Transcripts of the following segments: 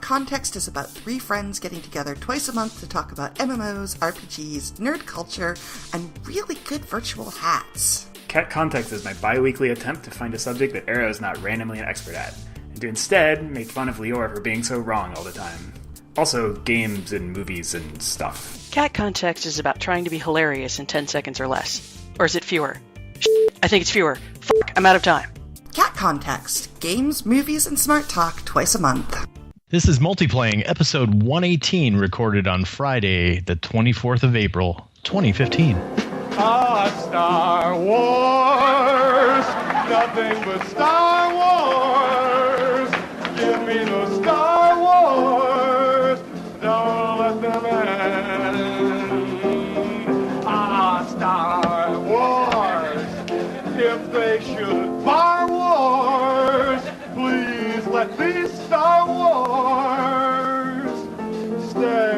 Context is about three friends getting together twice a month to talk about MMOs, RPGs, nerd culture, and really good virtual hats. Cat Context is my bi-weekly attempt to find a subject that Arrow is not randomly an expert at, and to instead make fun of Lior for being so wrong all the time. Also, games and movies and stuff. Cat Context is about trying to be hilarious in 10 seconds or less. Or is it fewer? I think it's fewer. I'm out of time. Cat Context. Games, movies, and smart talk twice a month. This is Multiplaying, episode 118, recorded on Friday, the 24th of April, 2015. Star Wars! Nothing but Star Wars! Give me the Star Wars! Don't let them end. Star Wars! If they should bar wars, please let these Star Wars stay.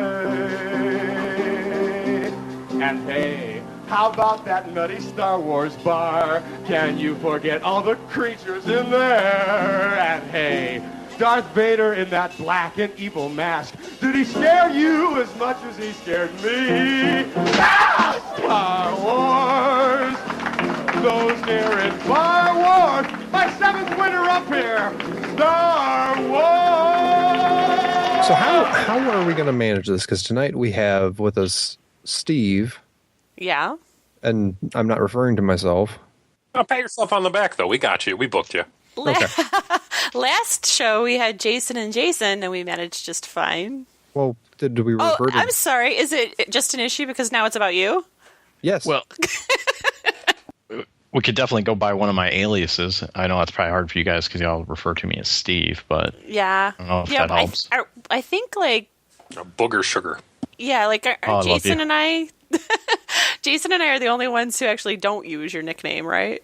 And hey, how about that nutty Star Wars bar? Can you forget all the creatures in there? And hey, Darth Vader in that black and evil mask, did he scare you as much as he scared me? Star Wars! Those near and far wars! My seventh winner up here! Star Wars! So how are we going to manage this? Because tonight we have with us Steve. Yeah? And I'm not referring to myself. Oh, pat yourself on the back, though. We got you. We booked you. Okay. Last show we had Jason and Jason, and we managed just fine. Well, did we refer to... I'm sorry. Is it just an issue because now it's about you? Yes. Well, we could definitely go by one of my aliases. I know that's probably hard for you guys because y'all refer to me as Steve, but yeah. I don't know if that helps. I think, like... Booger sugar. Yeah, like I Jason and I... Jason and I are the only ones who actually don't use your nickname, right?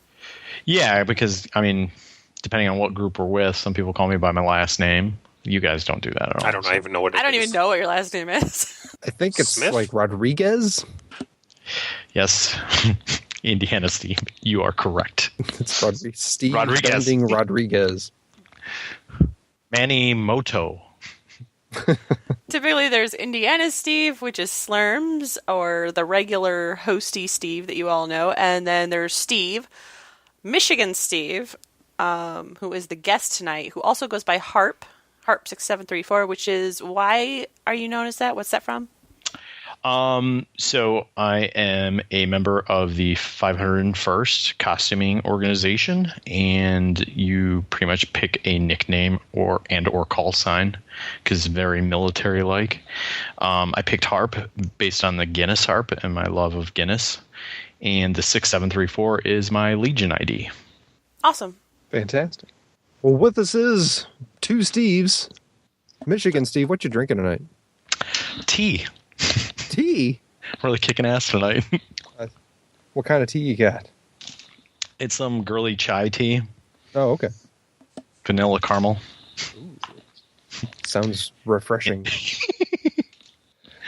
Yeah, because, I mean, depending on what group we're with, some people call me by my last name. You guys don't do that at all. I don't even know what it is. I don't even know what your last name is. I think it's Smith? like Rodriguez. Yes. Indiana Steve, you are correct. It's Steve Rodriguez. Bending Rodriguez. Manny Moto. Typically, there's Indiana Steve, which is Slurms, or the regular hosty Steve that you all know. And then there's Steve, Michigan Steve, who is the guest tonight, who also goes by Harp6734, which is, why are you known as that? What's that from? So I am a member of the 501st Costuming Organization, and you pretty much pick a nickname or call sign because it's very military-like. I picked Harp based on the Guinness Harp and my love of Guinness, and the 6734 is my Legion ID. Awesome. Fantastic. Well, with us is two Steves. Michigan Steve, what you drinking tonight? Tea. Tea? Really kicking ass tonight. What kind of tea you got? It's some girly chai tea. Oh, okay. Vanilla caramel. Ooh. Sounds refreshing.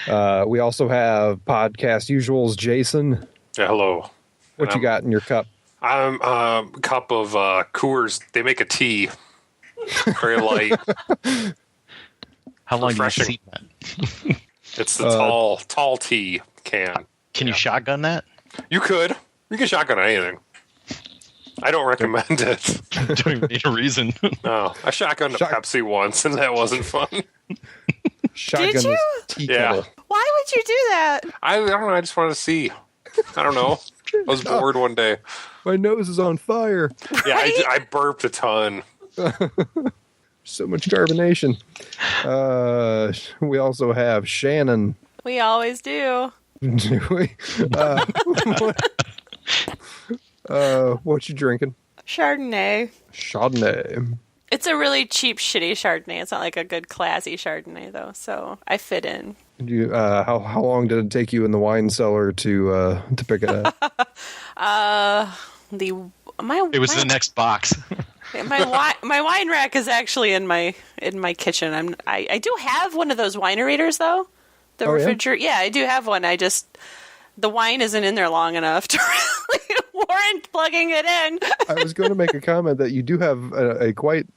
We also have podcast usuals, Jason. Yeah, hello. What you got in your cup? I'm a cup of Coors. They make a tea. Very light. How long do you Refreshing. see that? It's the tall tea can. Can you shotgun that? You could. You can shotgun anything. I don't recommend it. Don't even need a reason. No, I shotgunned a Pepsi once, and that wasn't fun. Shotgun Did you? this tea kettle. Why would you do that? I don't know. I just wanted to see. I don't know. I was bored one day. My nose is on fire. Yeah, I burped a ton. So much carbonation. We also have Shannon. We always do. Do we? What you drinking? Chardonnay. Chardonnay. It's a really cheap, shitty Chardonnay. It's not like a good, classy Chardonnay, though, so I fit in. You, how long did it take you in the wine cellar to pick it up? It was the next box. My wine rack is actually in my kitchen. I do have one of those winerators though. The refrigerator. Yeah, I do have one. The wine isn't in there long enough to really Warren plugging it in. I was going to make a comment that you do have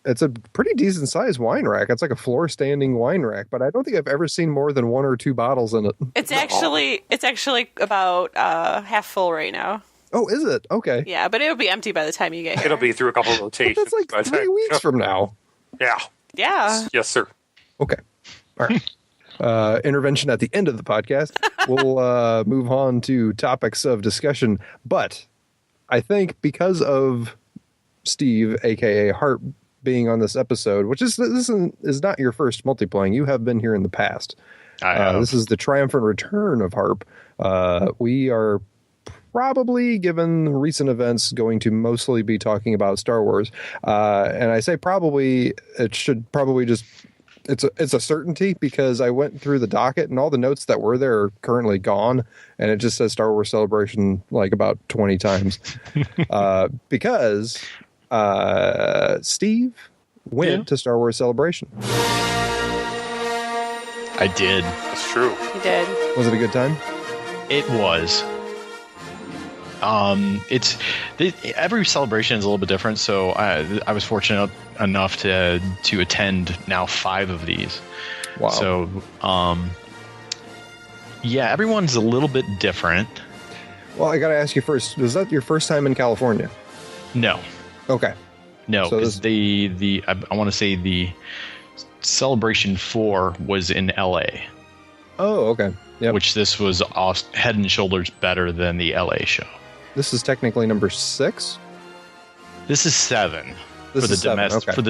it's a pretty decent sized wine rack. It's like a floor standing wine rack, but I don't think I've ever seen more than 1 or 2 bottles in it. It's actually about half full right now. Oh, is it? Okay. Yeah, but it'll be empty by the time you get here. It'll be through a couple of rotations. That's like by the 3 time- weeks from now. Yeah. Yeah. Yes, sir. Okay. All right. Intervention at the end of the podcast. We'll move on to topics of discussion. But I think because of Steve, a.k.a. Harp, being on this episode, which is not your first multiplaying. You have been here in the past. This is the triumphant return of Harp. We are probably, given recent events, going to mostly be talking about Star Wars. And I say probably, it should probably just... It's a certainty, because I went through the docket and all the notes that were there are currently gone, and it just says Star Wars Celebration like about 20 times. Because Steve went to Star Wars Celebration. I did. That's true. You did. Was it a good time? It was. Every celebration is a little bit different, so I was fortunate enough to attend now 5 of these. Wow. So, yeah, everyone's a little bit different. Well, I got to ask you first, was that your first time in California? No. Okay. No, So because I want to say the Celebration 4 was in LA. Oh, okay. Yep. Which this was head and shoulders better than the LA show. This is technically number 6? This is 7. This is 7, okay. For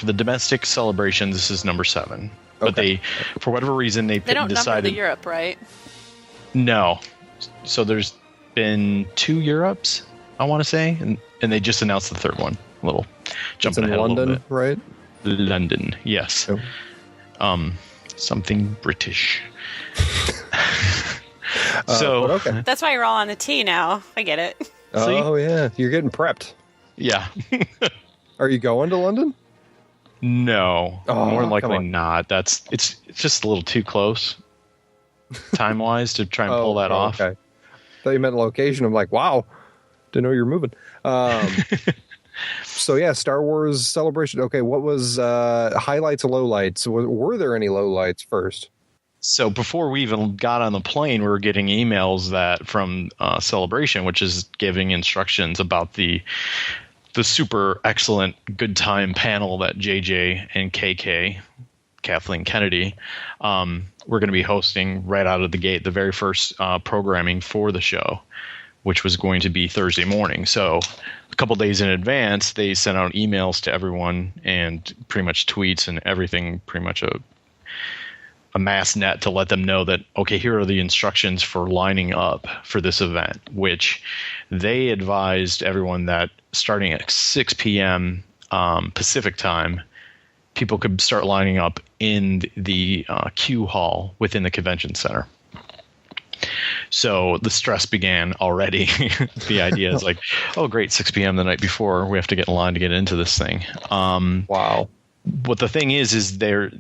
the domestic celebration, this is number 7. But Okay. they, for whatever reason, they They don't decided number the Europe, right? no. So there's been 2 Europes, I want to say, and they just announced the 3rd one. A little It's jumping in ahead London, a little bit. right? London, yes. Oh. Something British. But okay. That's why you're all on the T now. I get it. Oh, yeah. You're getting prepped. Yeah. Are you going to London? No, Oh, more than come likely on. not. It's just a little too close, time wise, to try and pull that off. Okay. Thought you meant location. I'm like, wow, didn't know you were moving. So yeah, Star Wars Celebration. Okay, what was highlights, lowlights? Were there any lowlights first? So before we even got on the plane, we were getting emails that from Celebration, which is giving instructions about the super excellent good time panel that JJ and KK, Kathleen Kennedy, were going to be hosting right out of the gate, the very first programming for the show, which was going to be Thursday morning. So a couple days in advance, they sent out emails to everyone and pretty much tweets and everything, pretty much a mass net to let them know that, okay, here are the instructions for lining up for this event, which they advised everyone that starting at 6 p.m. Pacific time, people could start lining up in the queue hall within the convention center. So the stress began already. The idea is like, oh, great, 6 p.m. the night before, we have to get in line to get into this thing. Wow. What the thing is there,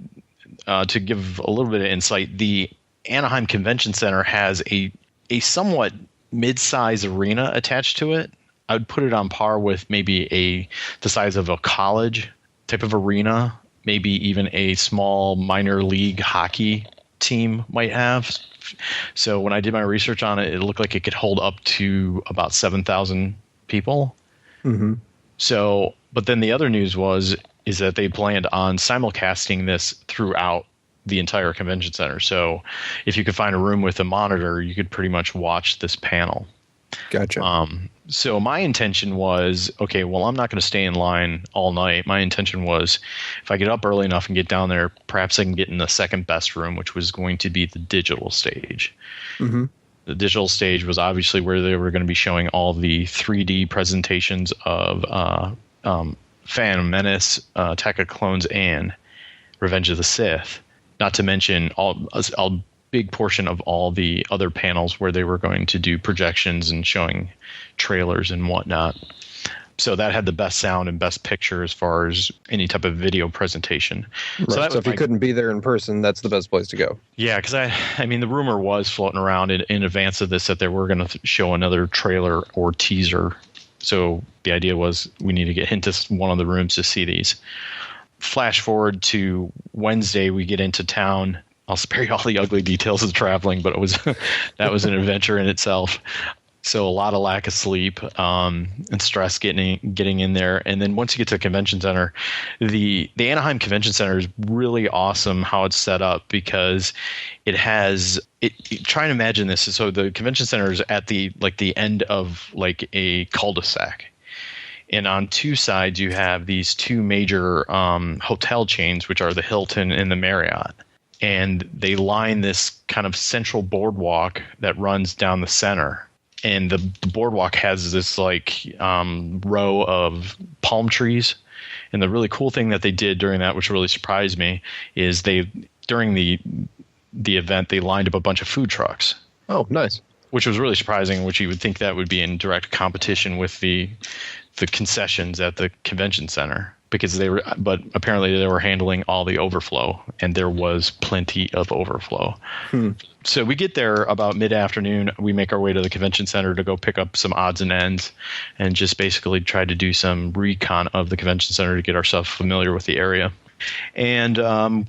to give a little bit of insight, the Anaheim Convention Center has a somewhat mid-size arena attached to it. I would put it on par with maybe the size of a college type of arena, maybe even a small minor league hockey team might have. So when I did my research on it, it looked like it could hold up to about 7,000 people. Mm-hmm. So, but then the other news is that they planned on simulcasting this throughout the entire convention center. So if you could find a room with a monitor, you could pretty much watch this panel. Gotcha. So my intention was, okay, well, I'm not going to stay in line all night. My intention was, if I get up early enough and get down there, perhaps I can get in the second best room, which was going to be the digital stage. Mm-hmm. The digital stage was obviously where they were going to be showing all the 3D presentations of Phantom Menace, Attack of Clones, and Revenge of the Sith. Not to mention a big portion of all the other panels where they were going to do projections and showing trailers and whatnot. So that had the best sound and best picture as far as any type of video presentation. Right. So, So if you couldn't be there in person, that's the best place to go. Yeah, because I mean, the rumor was floating around in advance of this that they were going to show another trailer or teaser. So the idea was we need to get into one of the rooms to see these. Flash forward to Wednesday, we get into town. I'll spare you all the ugly details of traveling, but that was an adventure in itself. So a lot of lack of sleep and stress getting in there. And then once you get to the convention center, the Anaheim Convention Center is really awesome how it's set up, because it has try and imagine this. So the convention center is at the end of like a cul-de-sac. And on two sides, you have these two major hotel chains, which are the Hilton and the Marriott. And they line this kind of central boardwalk that runs down the center. And the boardwalk has this row of palm trees. And the really cool thing that they did during that, which really surprised me, is during the event, they lined up a bunch of food trucks. Oh, nice. Which was really surprising, which you would think that would be in direct competition with the concessions at the convention center, but apparently they were handling all the overflow, and there was plenty of overflow. So we get there about mid-afternoon. We make our way to the convention center to go pick up some odds and ends and just basically try to do some recon of the convention center to get ourselves familiar with the area. And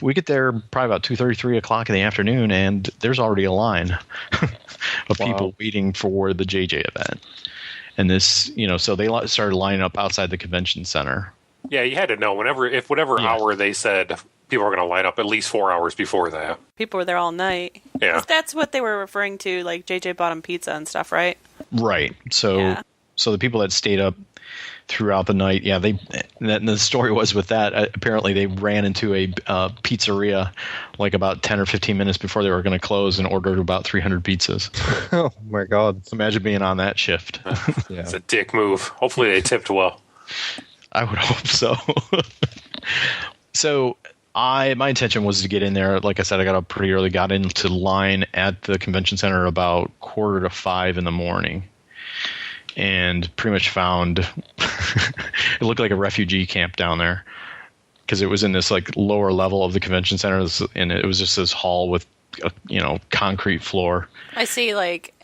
we get there probably about 2:30, 3 o'clock in the afternoon, and there's already a line of people waiting for the JJ event. And this, so they started lining up outside the convention center. Yeah, you had to know whatever hour they said people were going to line up at least 4 hours before that. People were there all night. Yeah. That's what they were referring to, like JJ bought them pizza and stuff, right? Right. So the people that stayed up throughout the night, the story was with that, apparently they ran into a pizzeria like about 10 or 15 minutes before they were going to close and ordered about 300 pizzas. Oh, my God. Imagine being on that shift. It's a dick move. Hopefully they tipped well. I would hope so. So my intention was to get in there. Like I said, I got up pretty early, got into line at the convention center about 4:45 in the morning, and pretty much found it looked like a refugee camp down there, because it was in this like lower level of the convention center, and it was just this hall with a concrete floor. I see,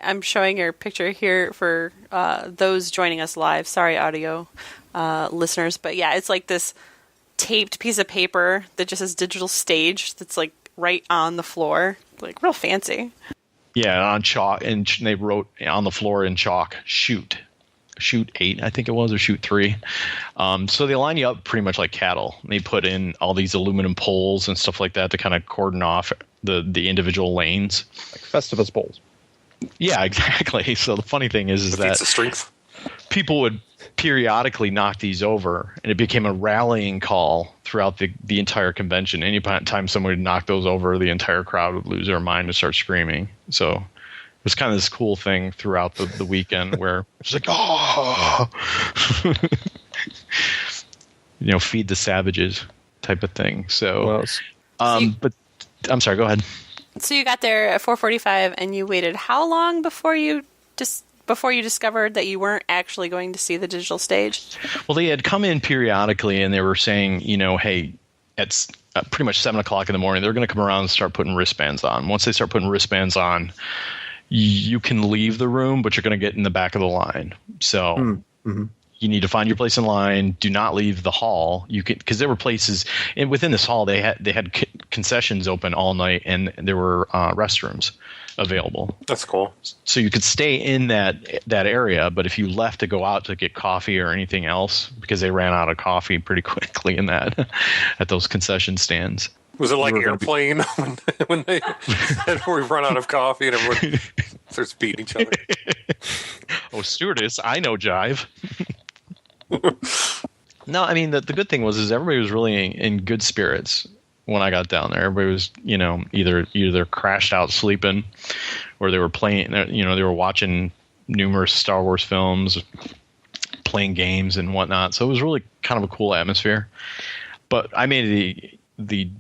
I'm showing your picture here for those joining us live. Sorry, audio listeners, but yeah, it's like this taped piece of paper that just says digital stage that's like right on the floor, like real fancy. Yeah, on chalk, and they wrote on the floor in chalk, shoot 8, I think it was, or shoot 3. So they line you up pretty much like cattle. They put in all these aluminum poles and stuff like that to kind of cordon off the individual lanes. Like Festivus poles. Yeah, exactly. So the funny thing is that the strength. People would periodically knock these over, and it became a rallying call throughout the entire convention. Any time somebody would knock those over, the entire crowd would lose their mind and start screaming. So it was kind of this cool thing throughout the weekend where it's like, oh, feed the savages type of thing. So, but I'm sorry, go ahead. So you got there at 4:45, and you waited how long before you discovered that you weren't actually going to see the digital stage? Well, they had come in periodically, and they were saying, hey, at pretty much 7 o'clock in the morning, they're going to come around and start putting wristbands on. Once they start putting wristbands on, you can leave the room, but you're going to get in the back of the line. So you need to find your place in line. Do not leave the hall. You can, because there were places, and within this hall, they had concessions open all night, and there were restrooms available. That's cool. So you could stay in that area, but if you left to go out to get coffee or anything else, because they ran out of coffee pretty quickly in that at those concession stands. Was it like Airplane when they said we run out of coffee and everyone starts beating each other? Oh, stewardess, I know jive. No, I mean the good thing was everybody was really in good spirits when I got down there. Everybody was either crashed out sleeping, or they were playing. They were watching numerous Star Wars films, playing games and whatnot. So it was really kind of a cool atmosphere. But I made the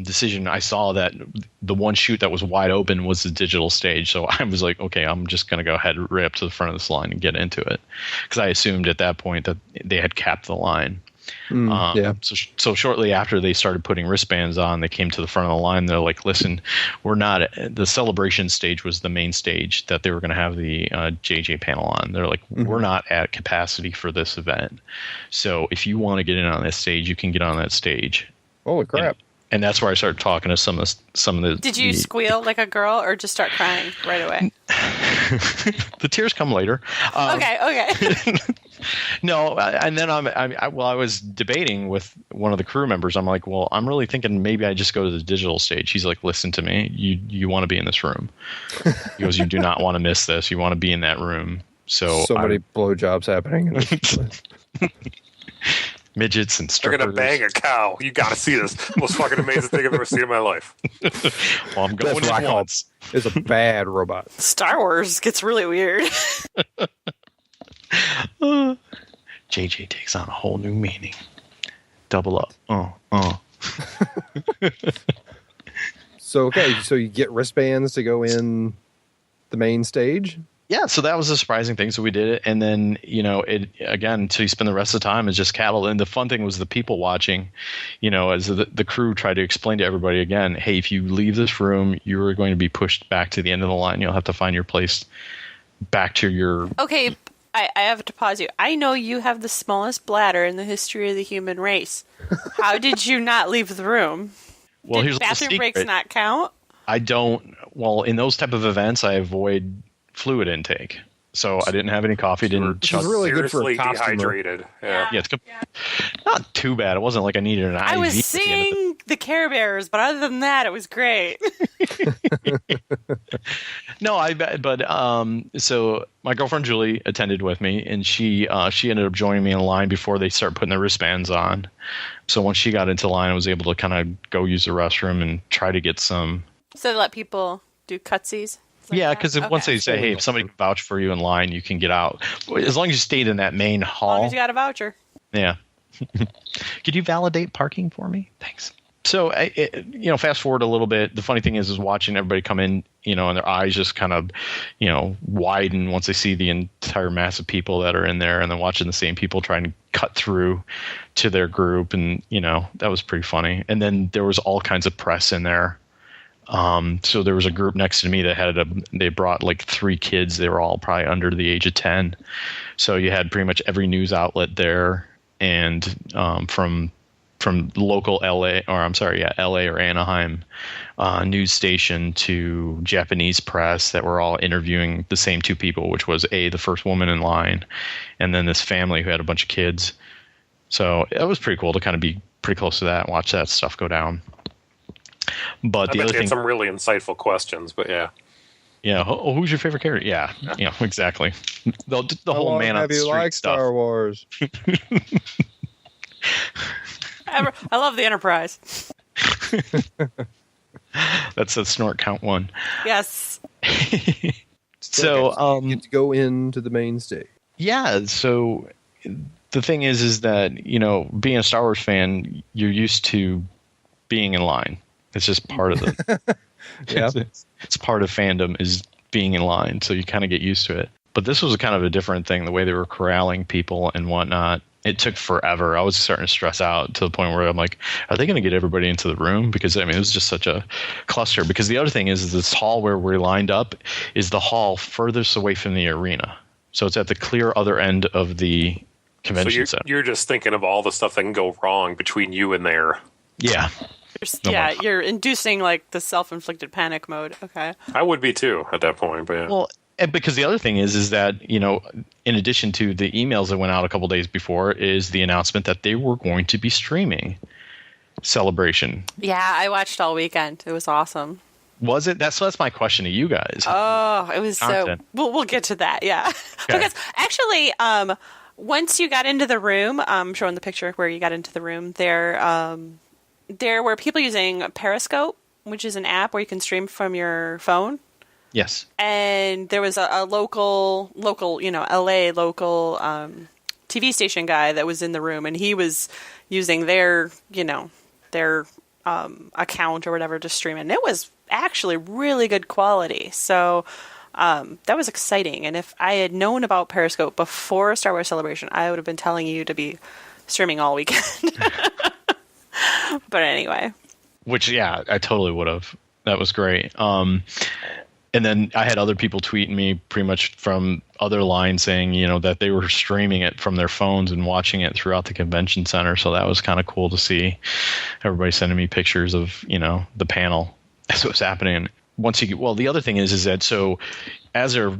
decision, I saw that the one chute that was wide open was the digital stage. So I was like, okay, I'm just going to go ahead right up to the front of this line and get into it, because I assumed at that point that they had capped the line. Yeah. So shortly after they started putting wristbands on, they came to the front of the line. They're like, listen, we're not, the celebration stage was the main stage that they were going to have the JJ panel on. They're like, we're not at capacity for this event. So if you want to get in on this stage, you can get on that stage. Holy crap. And that's where I started talking to some of the. Did you squeal like a girl or just start crying right away? The tears come later. Okay. No, and then I was debating with one of the crew members. I'm like, well, I'm really thinking maybe I just go to the digital stage. He's like, listen to me. You want to be in this room. He goes, you do not want to miss this. You want to be in that room. So many blowjobs happening. Midgets and They're strippers. gonna bang a cow. You gotta see this. Most fucking amazing thing I've ever seen in my life. Well, I'm going That's what I in call once. It's a bad robot. Star Wars gets really weird. JJ takes on a whole new meaning. Double up. So you get wristbands to go in the main stage? Yeah, so that was a surprising thing. So we did it, and then it again. So you spend the rest of the time as just cattle. And the fun thing was the people watching. As the crew tried to explain to everybody again, hey, if you leave this room, you are going to be pushed back to the end of the line. You'll have to find your place back to your. Okay, I have to pause you. I know you have the smallest bladder in the history of the human race. How did you not leave the room? Well, here's Did the bathroom secret. breaks not count? I don't. Well, in those type of events, I avoid fluid intake. So I didn't have any coffee. Didn't Which is really good for a Seriously costumer. dehydrated. Yeah. Yeah, it's not too bad. It wasn't like I needed an IV. I was at the end of seeing the Care Bears, but other than that, it was great. No, so my girlfriend Julie attended with me, and she ended up joining me in line before they start putting the wristbands on. So once she got into line, I was able to kind of go use the restroom and try to get some. So they let people do cutsies? Yeah, because once they say, hey, if somebody can vouch for you in line, you can get out. As long as you stayed in that main As hall. long as you got a voucher. Yeah. Could you validate parking for me? Thanks. So, fast forward a little bit. The funny thing is watching everybody come in, and their eyes just kind of, widen once they see the entire mass of people that are in there, and then watching the same people trying to cut through to their group. And, that was pretty funny. And then there was all kinds of press in there. So there was a group next to me that they brought like 3 kids. They were all probably under the age of 10. So you had pretty much every news outlet there, and from local LA or Anaheim news station to Japanese press that were all interviewing the same 2 people, which was the first woman in line, and then this family who had a bunch of kids. So it was pretty cool to kind of be pretty close to that and watch that stuff go down. But the other thing, some really insightful questions, but yeah. Yeah, who's your favorite character? Yeah, exactly. The whole man on the street like stuff. Star Wars? I love the Enterprise. That's a snort count 1. Yes. So you get to go into the main stage. Yeah, so the thing is that, being a Star Wars fan, you're used to being in line. It's just part of the Yeah. It's part of fandom is being in line, so you kind of get used to it. But this was a kind of a different thing, the way they were corralling people and whatnot. It took forever. I was starting to stress out to the point where I'm like, are they going to get everybody into the room? Because, it was just such a cluster. Because the other thing is this hall where we're lined up is the hall furthest away from the arena. So it's at the clear other end of the convention center. You're just thinking of all the stuff that can go wrong between you and there. Yeah. You're inducing like the self-inflicted panic mode. Okay. I would be too at that point, but yeah. Well, because the other thing is that, in addition to the emails that went out a couple days before, is the announcement that they were going to be streaming Celebration. Yeah, I watched all weekend. It was awesome. Was it? That's my question to you guys. Oh, it was Content. so. We'll get to that. Yeah, Okay. because actually, once you got into the room, showing the picture where you got into the room, there were people using Periscope, which is an app where you can stream from your phone. Yes. And there was a local, LA local TV station guy that was in the room, and he was using their account or whatever to stream it. And it was actually really good quality. So that was exciting. And if I had known about Periscope before Star Wars Celebration, I would have been telling you to be streaming all weekend. But anyway. Which, yeah, I totally would have. That was great. And then I had other people tweeting me pretty much from other lines saying, that they were streaming it from their phones and watching it throughout the convention center. So that was kind of cool to see. Everybody sending me pictures of, the panel as it was happening. The other thing is that so as they're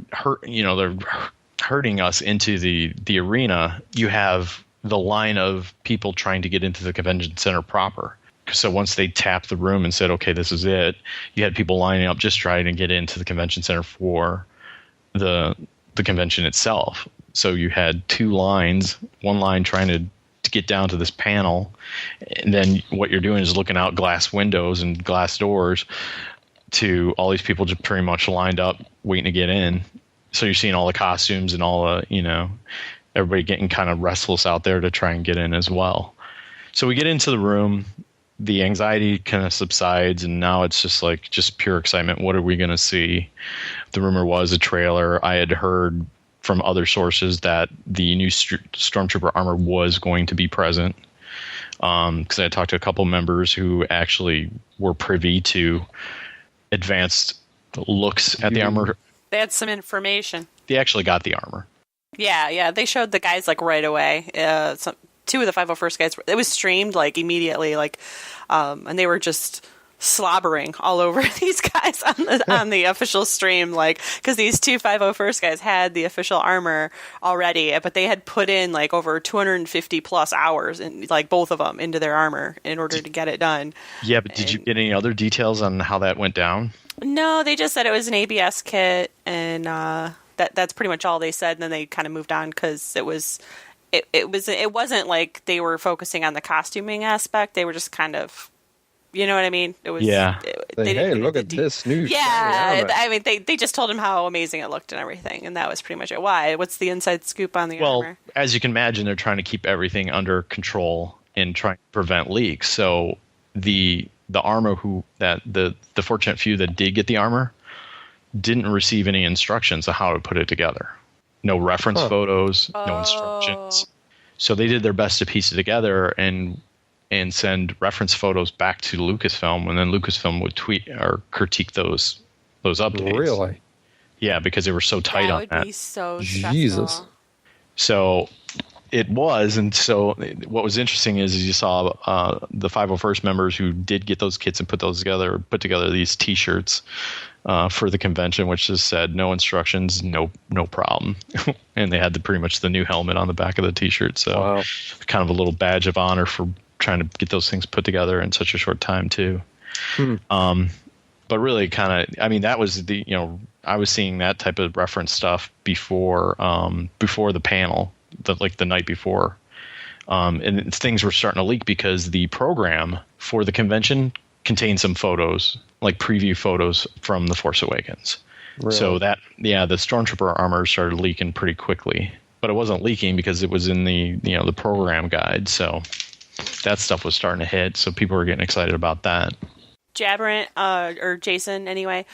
herding us into the arena, you have the line of people trying to get into the convention center proper. So once they tapped the room and said, okay, this is it, you had people lining up just trying to get into the convention center for the convention itself. So you had two lines, one line trying to get down to this panel, and then what you're doing is looking out glass windows and glass doors to all these people just pretty much lined up waiting to get in. So you're seeing all the costumes and all the, everybody getting kind of restless out there to try and get in as well. So we get into the room. The anxiety kind of subsides, and now it's just pure excitement. What are we going to see? The rumor was a trailer. I had heard from other sources that the new Stormtrooper armor was going to be present, because I had talked to a couple members who actually were privy to advanced looks at the armor. They had some information. They actually got the armor. Yeah. They showed the guys right away. Two of the 501st guys, it was streamed immediately, and they were just slobbering all over these guys on the official stream, because these two 501st guys had the official armor already, but they had put in over 250 plus hours in both of them into their armor in order to get it done. Yeah, but did you get any other details on how that went down? No, they just said it was an ABS kit, and that's pretty much all they said. And then they kind of moved on because it wasn't like they were focusing on the costuming aspect. They were just kind of, you know what I mean? It was hey, look at this new. Yeah, I mean they just told him how amazing it looked and everything, and that was pretty much it. Why? What's the inside scoop on the armor? Well, as you can imagine, they're trying to keep everything under control and trying to prevent leaks. So the armor the fortunate few that did get the armor didn't receive any instructions on how to put it together. No reference photos, no instructions. So they did their best to piece it together and send reference photos back to Lucasfilm, and then Lucasfilm would tweet or critique those updates. Really? Yeah, because they were so tight on that. That would be so stressful. Jesus. So it was, and so what was interesting is you saw the 501st members who did get those kits and put together these T-shirts for the convention, which just said no instructions, no problem, and they had pretty much the new helmet on the back of the T-shirt. So wow. Kind of a little badge of honor for trying to get those things put together in such a short time too. But really, that was I was seeing that type of reference stuff before the panel, the night before, and things were starting to leak because the program for the convention contained some photos, preview photos from The Force Awakens. Really? So the Stormtrooper armor started leaking pretty quickly, but it wasn't leaking because it was in the program guide. So that stuff was starting to hit. So people were getting excited about that. Jabberant, or Jason, anyway,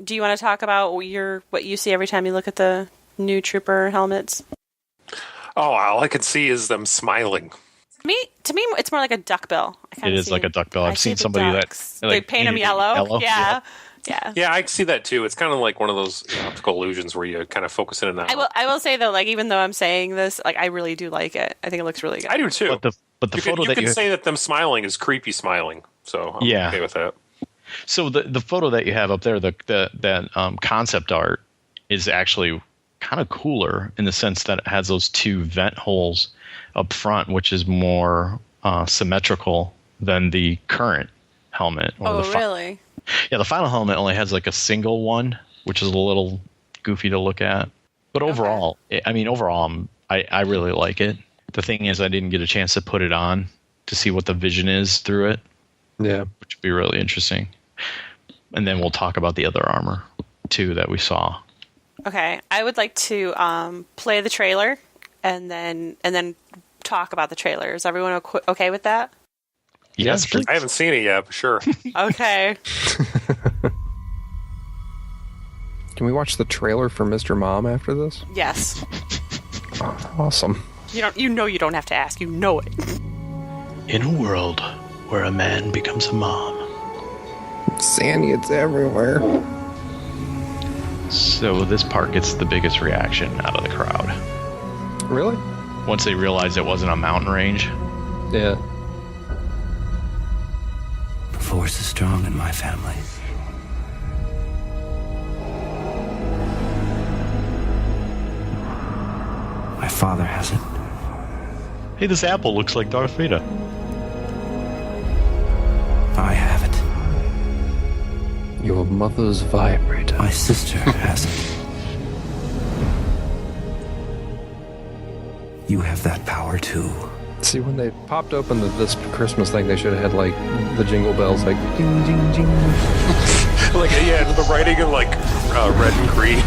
do you want to talk about what you see every time you look at the new Trooper helmets? Oh, all I can see is them smiling. To me, it's more like a duckbill. It is like a duckbill. I've seen somebody ducks. They paint them yellow. Yeah. Yeah, I see that too. It's kind of like one of those optical illusions where you kind of focus in and out. I will say though, even though I'm saying this, I really do like it. I think it looks really good. I do too. But the photo you can say that them smiling is creepy smiling. So I'm okay with that. So the photo that you have up there, that concept art is actually kind of cooler in the sense that it has those two vent holes up front, which is more symmetrical than the current helmet. Really? Yeah, the final helmet only has a single one, which is a little goofy to look at. But overall, I really like it. The thing is, I didn't get a chance to put it on to see what the vision is through it. Yeah. Which would be really interesting. And then we'll talk about the other armor, too, that we saw. Okay. I would like to play the trailer and then talk about the trailer. Is everyone okay with that? Yes, please. I haven't seen it yet, but sure. Okay. Can we watch the trailer for Mr. Mom after this? Yes. Awesome. You don't have to ask. You know it. In a world where a man becomes a mom. Sandy, it's everywhere. So this part gets the biggest reaction out of the crowd. Really? Once they realized it wasn't a mountain range. Yeah. The Force is strong in my family. My father has it. Hey, this apple looks like Darth Vader. I have it. Your mother's vibrator. My sister has it. You have that power too. See, when they popped open this Christmas thing, they should have had, like, the jingle bells, like, ding, ding, ding. Like, yeah, the writing in, like, red and green.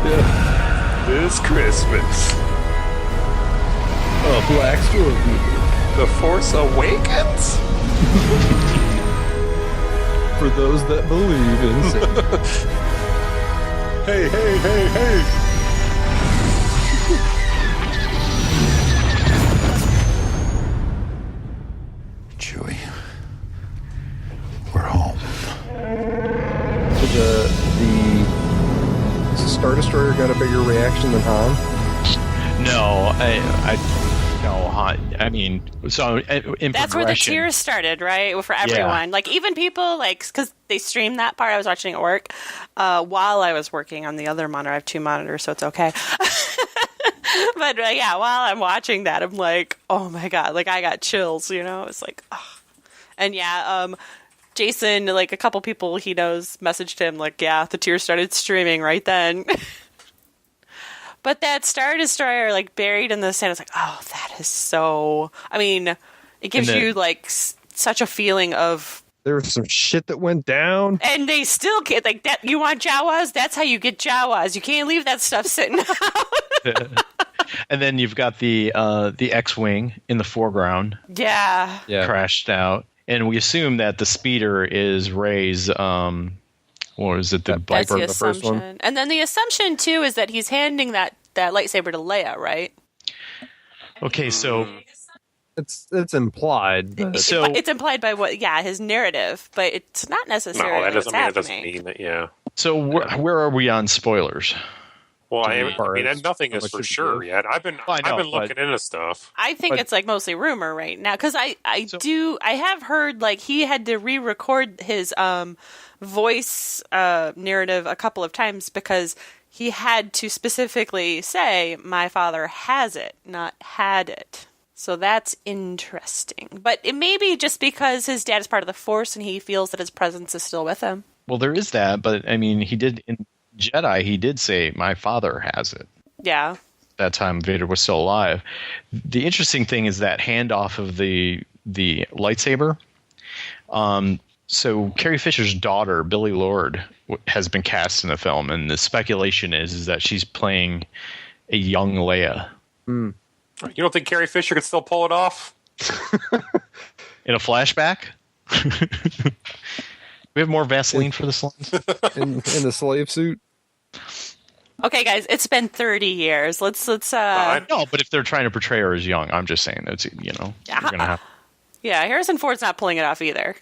Yeah. This Christmas, Oh, Black Stormtrooper. The Force Awakens? For those that believe in Satan. Hey, hey, hey, hey! Chewie, we're home. Did the Star Destroyer got a bigger reaction than Han? No, no, Han. I mean, so in That's where the progression- tears started, right? For everyone. Like, even people, like, because they streamed that part, I was watching at work while I was working on the other monitor. I have 2 monitors, so it's okay. But, yeah, while I'm watching that, I'm like, oh, my God. Like, I got chills, you know? It's like, oh. And, yeah, Jason, like, a couple people he knows messaged him, like, yeah, the tears started streaming right then. But that Star Destroyer, like, buried in the sand, it's like, oh, that is so... I mean, it gives you, like, such a feeling of... There was some shit that went down. And they still can't, like, that. You want Jawas? That's how you get Jawas. You can't leave that stuff sitting out. And then you've got the X-Wing in the foreground. Yeah. Crashed out. And we assume that the speeder is Rey's... or is it the That's Viper? the first one? assumption. And then the assumption, too, is that he's handing that lightsaber to Leia, right? Okay, so... It's implied. But So- It's implied by his narrative, but it's not necessarily No, that doesn't mean it what's doesn't happening. mean that, yeah. So where are we on spoilers? Well, I As far mean, as nothing how is much for you sure give. yet. I've been looking into stuff. I think it's like mostly rumor right now because I have heard like he had to re-record his voice narrative a couple of times because he had to specifically say my father has it, not had it. So that's interesting. But it may be just because his dad is part of the Force and he feels that his presence is still with him. Well, there is that, but I mean, he did in Jedi. He did say, "My father has it." Yeah. That time Vader was still alive. The interesting thing is that handoff of the lightsaber. So Carrie Fisher's daughter, Billie Lourd, has been cast in the film, and the speculation is that she's playing a young Leia. You don't think Carrie Fisher could still pull it off? In a flashback? We have more Vaseline for this line? in the slave suit. Okay, guys, it's been 30 years. Let's No, but if they're trying to portray her as young, I'm just saying that's, you're gonna have. Yeah, Harrison Ford's not pulling it off either.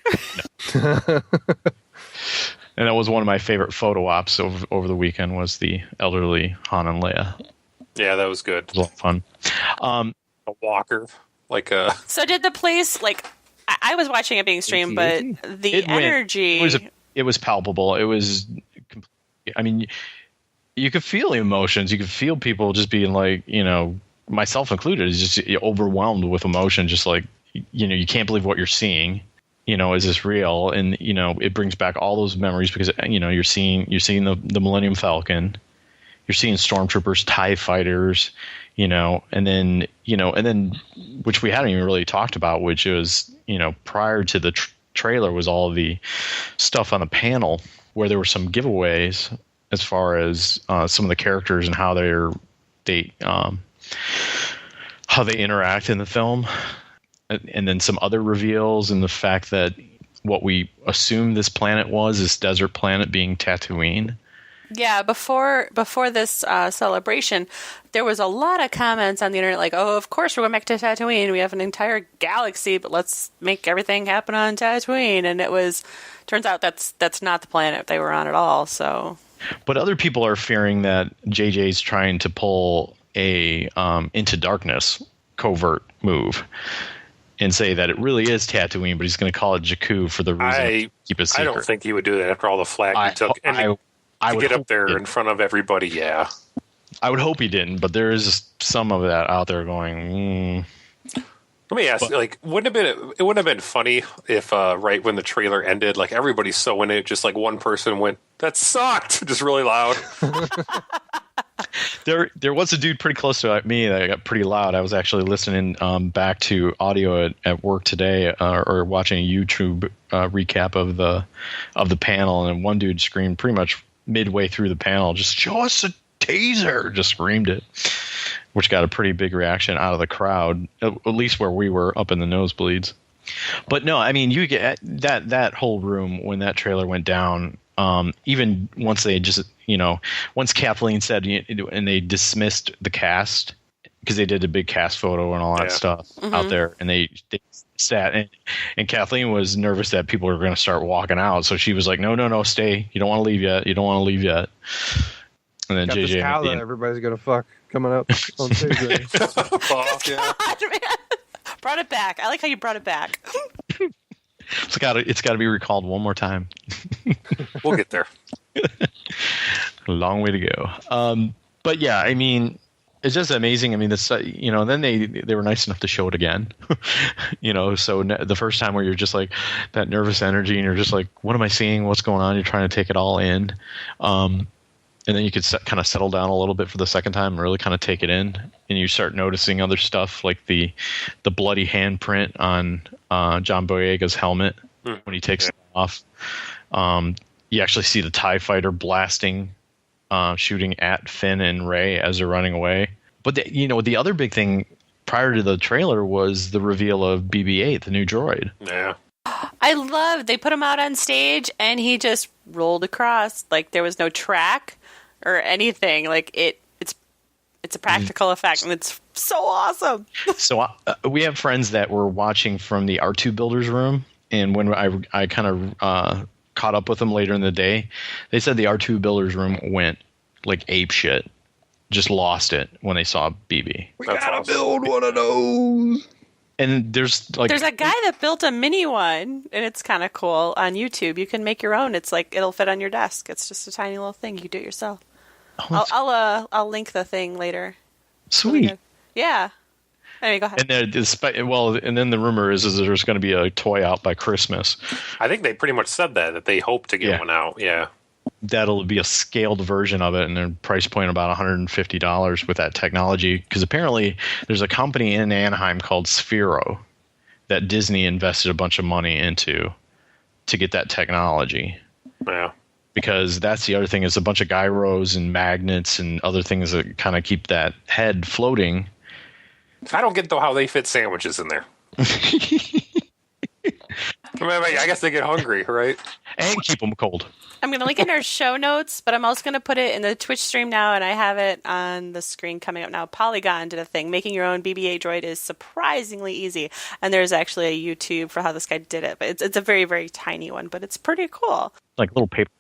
And that was one of my favorite photo ops over the weekend was the elderly Han and Leia. It Yeah, that was good. was a lot of fun. A walker, like a. So did the place, like, I was watching it being streamed, but the It went- energy... It was palpable. It was, I mean, you could feel the emotions. You could feel people just being like, myself included, is just overwhelmed with emotion. Just like, you can't believe what you're seeing. Is this real? And it brings back all those memories because you're seeing the Millennium Falcon, you're seeing Stormtroopers, TIE fighters, and then which we hadn't even really talked about, which was prior to the trailer was all the stuff on the panel where there were some giveaways as far as some of the characters and how they interact in the film. and then some other reveals, and the fact that what we assume this planet was, this desert planet, being Tatooine. Yeah, before this celebration, there was a lot of comments on the internet like, oh, of course we're going back to Tatooine. We have an entire galaxy, but let's make everything happen on Tatooine. And turns out that's not the planet they were on at all. So, but other people are fearing that JJ's trying to pull a Into Darkness covert move and say that it really is Tatooine, but he's going to call it Jakku for the reason to keep it secret. I don't think he would do that after all the flack he took. I would get up there in front of everybody, yeah. I would hope he didn't, but there is some of that out there going. Let me ask, it wouldn't have been funny if right when the trailer ended, like everybody's so in it, just like one person went, "That sucked," just really loud. There was a dude pretty close to me that got pretty loud. I was actually listening back to audio at work today, or watching a YouTube recap of the panel, and one dude screamed pretty much midway through the panel, "Just show us a taser!" Just screamed it, which got a pretty big reaction out of the crowd, at least where we were up in the nosebleeds. But no, I mean, you get that whole room when that trailer went down. Even once they just, once Kathleen said, and they dismissed the cast because they did a big cast photo and all that stuff out there, and they sat, and Kathleen was nervous that people were going to start walking out, so she was like, no, stay. You don't want to leave yet. And then got JJ, this cow that everybody's gonna fuck coming up on Tuesday. Fuck, yeah. God, man. Brought it back. I like how you brought it back. it's got to be recalled one more time. We'll get there. A long way to go. But yeah, I mean, it's just amazing. I mean, this, then they were nice enough to show it again. So the first time where you're just like that nervous energy, and you're just like, what am I seeing? What's going on? You're trying to take it all in. And then you could kind of settle down a little bit for the second time and really kind of take it in. And you start noticing other stuff like the bloody handprint on John Boyega's helmet when he takes it off. You actually see the TIE fighter blasting, shooting at Finn and Rey as they're running away. But the other big thing prior to the trailer was the reveal of BB-8, the new droid. Yeah. I love they put him out on stage and he just rolled across like there was no track or anything. Like it's a practical effect, and it's so awesome. So we have friends that were watching from the R2 builders room, and when I kind of caught up with them later in the day, they said the R2 builders room went like ape shit, just lost it when they saw BB. We gotta build one of those. And there's a guy that built a mini one, and it's kind of cool on YouTube. You can make your own. It's like it'll fit on your desk. It's just a tiny little thing. You can do it yourself. I'll link the thing later. Sweet. Yeah. Anyway, go ahead. And then the rumor is there's going to be a toy out by Christmas. I think they pretty much said that they hope to get one out. Yeah. That'll be a scaled version of it, and a price point about $150 with that technology. Because apparently there's a company in Anaheim called Sphero that Disney invested a bunch of money into to get that technology. Yeah. Because that's the other thing, is a bunch of gyros and magnets and other things that kind of keep that head floating. I don't get, though, how they fit sandwiches in there. I guess they get hungry, right? And keep them cold. I'm going to link in our show notes, but I'm also going to put it in the Twitch stream now, and I have it on the screen coming up now. Polygon did a thing. Making your own BB-8 droid is surprisingly easy, and there's actually a YouTube for how this guy did it. But it's a very, very tiny one, but it's pretty cool. Like little paper?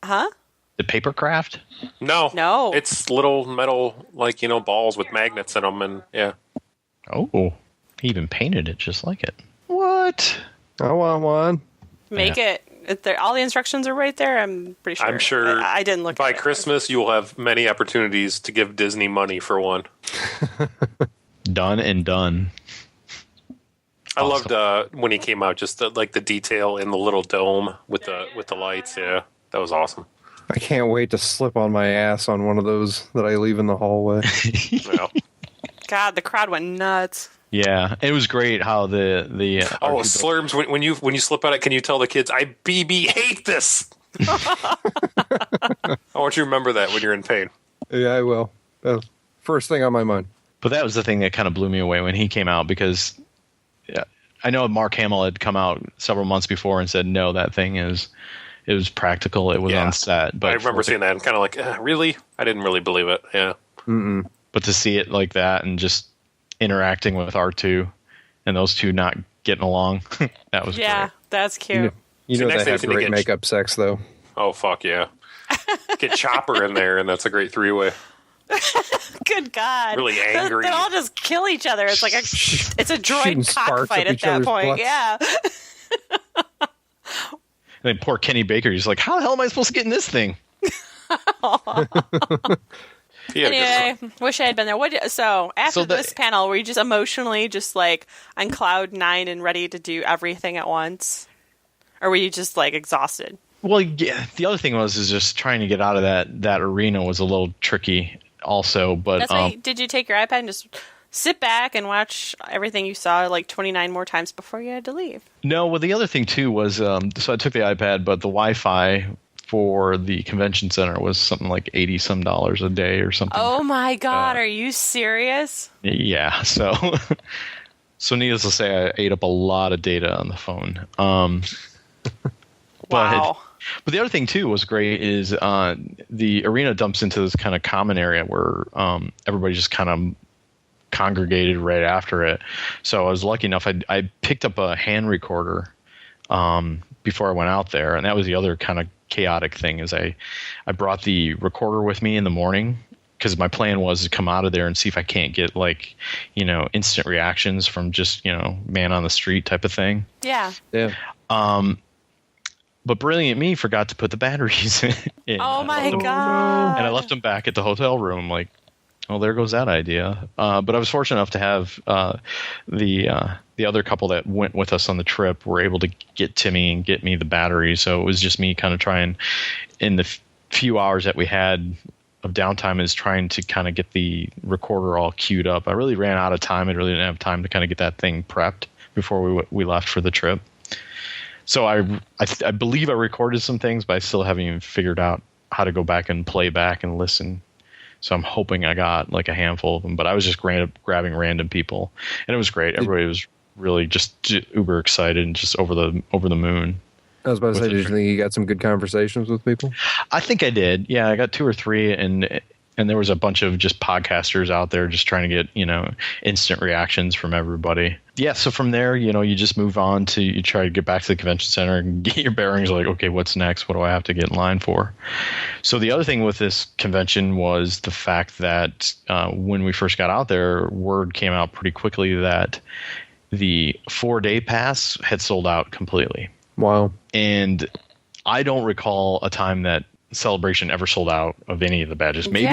Huh? The paper craft? No. It's little metal, balls with magnets in them, and yeah. Oh, he even painted it just like it. What? I want one. Make it. All the instructions are right there. I'm pretty sure. I'm sure. I didn't look. By at it. Christmas, you will have many opportunities to give Disney money for one. Done and done. I loved when he came out. Just the detail in the little dome with the lights. Yeah, that was awesome. I can't wait to slip on my ass on one of those that I leave in the hallway. Yeah. God, the crowd went nuts. Yeah, it was great how the Slurms, when you slip on it, can you tell the kids, I BB-8 this? I want you to remember that when you're in pain. Yeah, I will. First thing on my mind. But that was the thing that kind of blew me away when he came out, because I know Mark Hamill had come out several months before and said, no, that thing it was practical. It was on set. But I remember seeing that and kind of like, really? I didn't really believe it. Yeah. Mm-mm. But to see it like that and just interacting with R2 and those two not getting along, that was great. That's cute. You know next they have thing's gonna great get- makeup sex, though. Oh, fuck yeah. Get Chopper in there, and that's a great three-way. Good God. Really angry. They all just kill each other. It's like it's a Shooting droid sparks cockfight up at each that other's point. butts. Yeah. And then poor Kenny Baker, he's like, how the hell am I supposed to get in this thing? He had a good Anyway, wish I had been there. So after the- this panel, were you just emotionally just like on cloud 9 and ready to do everything at once? Or were you just like exhausted? Well, yeah, the other thing is just trying to get out of that arena was a little tricky also. But That's why. Did you take your iPad and just sit back and watch everything you saw like 29 more times before you had to leave? no, well, the other thing too was, so I took the iPad, but the Wi-Fi for the convention center was something like $80 some a day or something. Oh my God, are you serious? Yeah, so needless to say, I ate up a lot of data on the phone. Wow. But the other thing too was great is the arena dumps into this kind of common area where everybody just kind of congregated right after it. So I was lucky enough. I picked up a hand recorder before I went out there, and that was the other kind of chaotic thing. Is I brought the recorder with me in the morning because my plan was to come out of there and see if I can't get like instant reactions from just man on the street type of thing. Yeah. Yeah. But brilliant me forgot to put the batteries in. Oh my God. And I left them back at the hotel room. Like, well, there goes that idea. But I was fortunate enough to have the other couple that went with us on the trip were able to get to me and get me the batteries. So it was just me kind of trying in the few hours that we had of downtime is trying to kind of get the recorder all queued up. I really ran out of time. I really didn't have time to kind of get that thing prepped before we left for the trip. So I believe I recorded some things, but I still haven't even figured out how to go back and play back and listen. So I'm hoping I got like a handful of them, but I was just grabbing random people, and it was great. Everybody was really just uber excited and just over the moon. I was about to say, did you think you got some good conversations with people? I think I did. Yeah, I got 2 or 3, and there was a bunch of just podcasters out there just trying to get instant reactions from everybody. Yeah, so from there, you just move on to you try to get back to the convention center and get your bearings. Like, okay, what's next? What do I have to get in line for? So the other thing with this convention was the fact that when we first got out there, word came out pretty quickly that the 4-day pass had sold out completely. Wow. And I don't recall a time that Celebration ever sold out of any of the badges. Maybe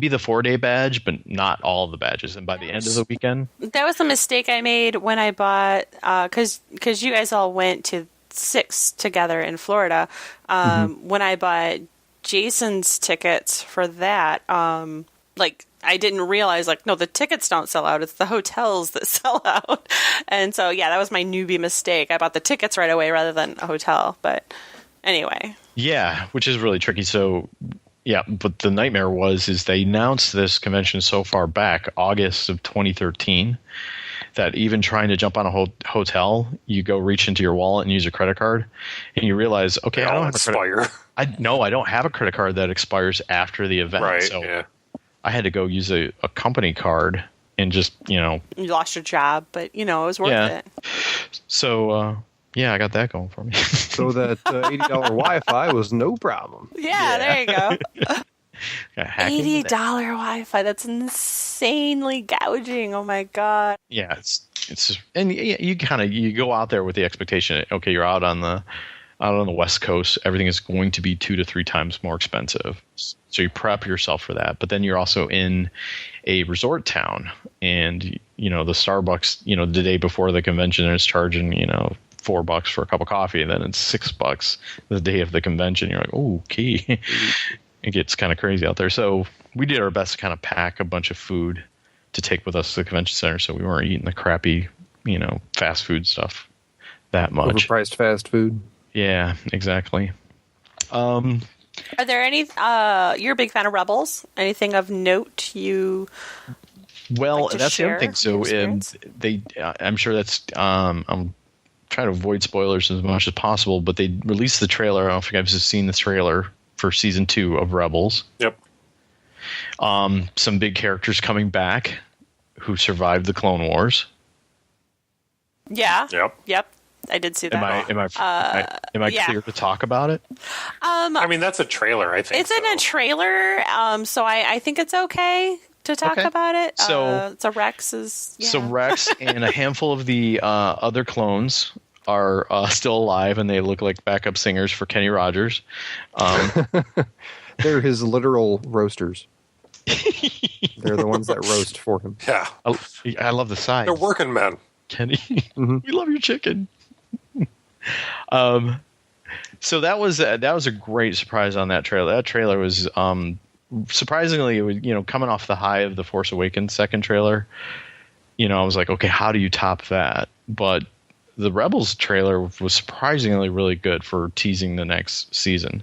the 4-day badge, but not all of the badges. And by the end of the weekend, That was the mistake I made when I bought, because you guys all went to 6 together in Florida. When I bought Jason's tickets for that, I didn't realize, no, the tickets don't sell out. It's the hotels that sell out. And so, yeah, that was my newbie mistake. I bought the tickets right away rather than a hotel. But anyway. yeah, which is really tricky. So, yeah, but the nightmare is they announced this convention so far back, August of 2013, that even trying to jump on a hotel, you go reach into your wallet and use a credit card, and you realize, okay, I don't have a credit card. I don't have a credit card that expires after the event. Right, so yeah. I had to go use a company card and just, You lost your job, but, it was worth it. So, yeah, I got that going for me. So that $80 Wi-Fi was no problem. Yeah, there you go. Got hacked into $80 that. Wi-Fi. That's insanely gouging. Oh, my God. Yeah, it's just, and you go out there with the expectation, okay, you're out on the West Coast, everything is going to be 2 to 3 times more expensive. So you prep yourself for that. But then you're also in a resort town, and the Starbucks, the day before the convention is charging, $4 for a cup of coffee, and then it's $6 the day of the convention. You're like, oh, okay. It gets kind of crazy out there. So we did our best to kind of pack a bunch of food to take with us to the convention center, so we weren't eating the crappy, fast food stuff that much. Overpriced fast food. Yeah, exactly. Are there any, you're a big fan of Rebels? Anything of note you Well, Like to that's the other share thing. So your experience? I'm sure that's I'm trying to avoid spoilers as much as possible, but they released the trailer. I don't know if you guys have seen the trailer for season 2 of Rebels. Yep. Some big characters coming back who survived the Clone Wars. Yeah. Yep. I did see that. Am I yeah. clear to talk about it? I mean, that's a trailer, I think. It's in a trailer, so I think it's okay to talk about it. So Rex is... Yeah. So Rex and a handful of the other clones are still alive, and they look like backup singers for Kenny Rogers. They're his literal roasters. They're the ones that roast for him. Yeah. I love the sides. They're working men. Kenny, we love your chicken. So that was a great surprise on that trailer. That trailer was surprisingly, it was, coming off the high of the Force Awakens second trailer. I was like, okay, how do you top that? But the Rebels trailer was surprisingly really good for teasing the next season.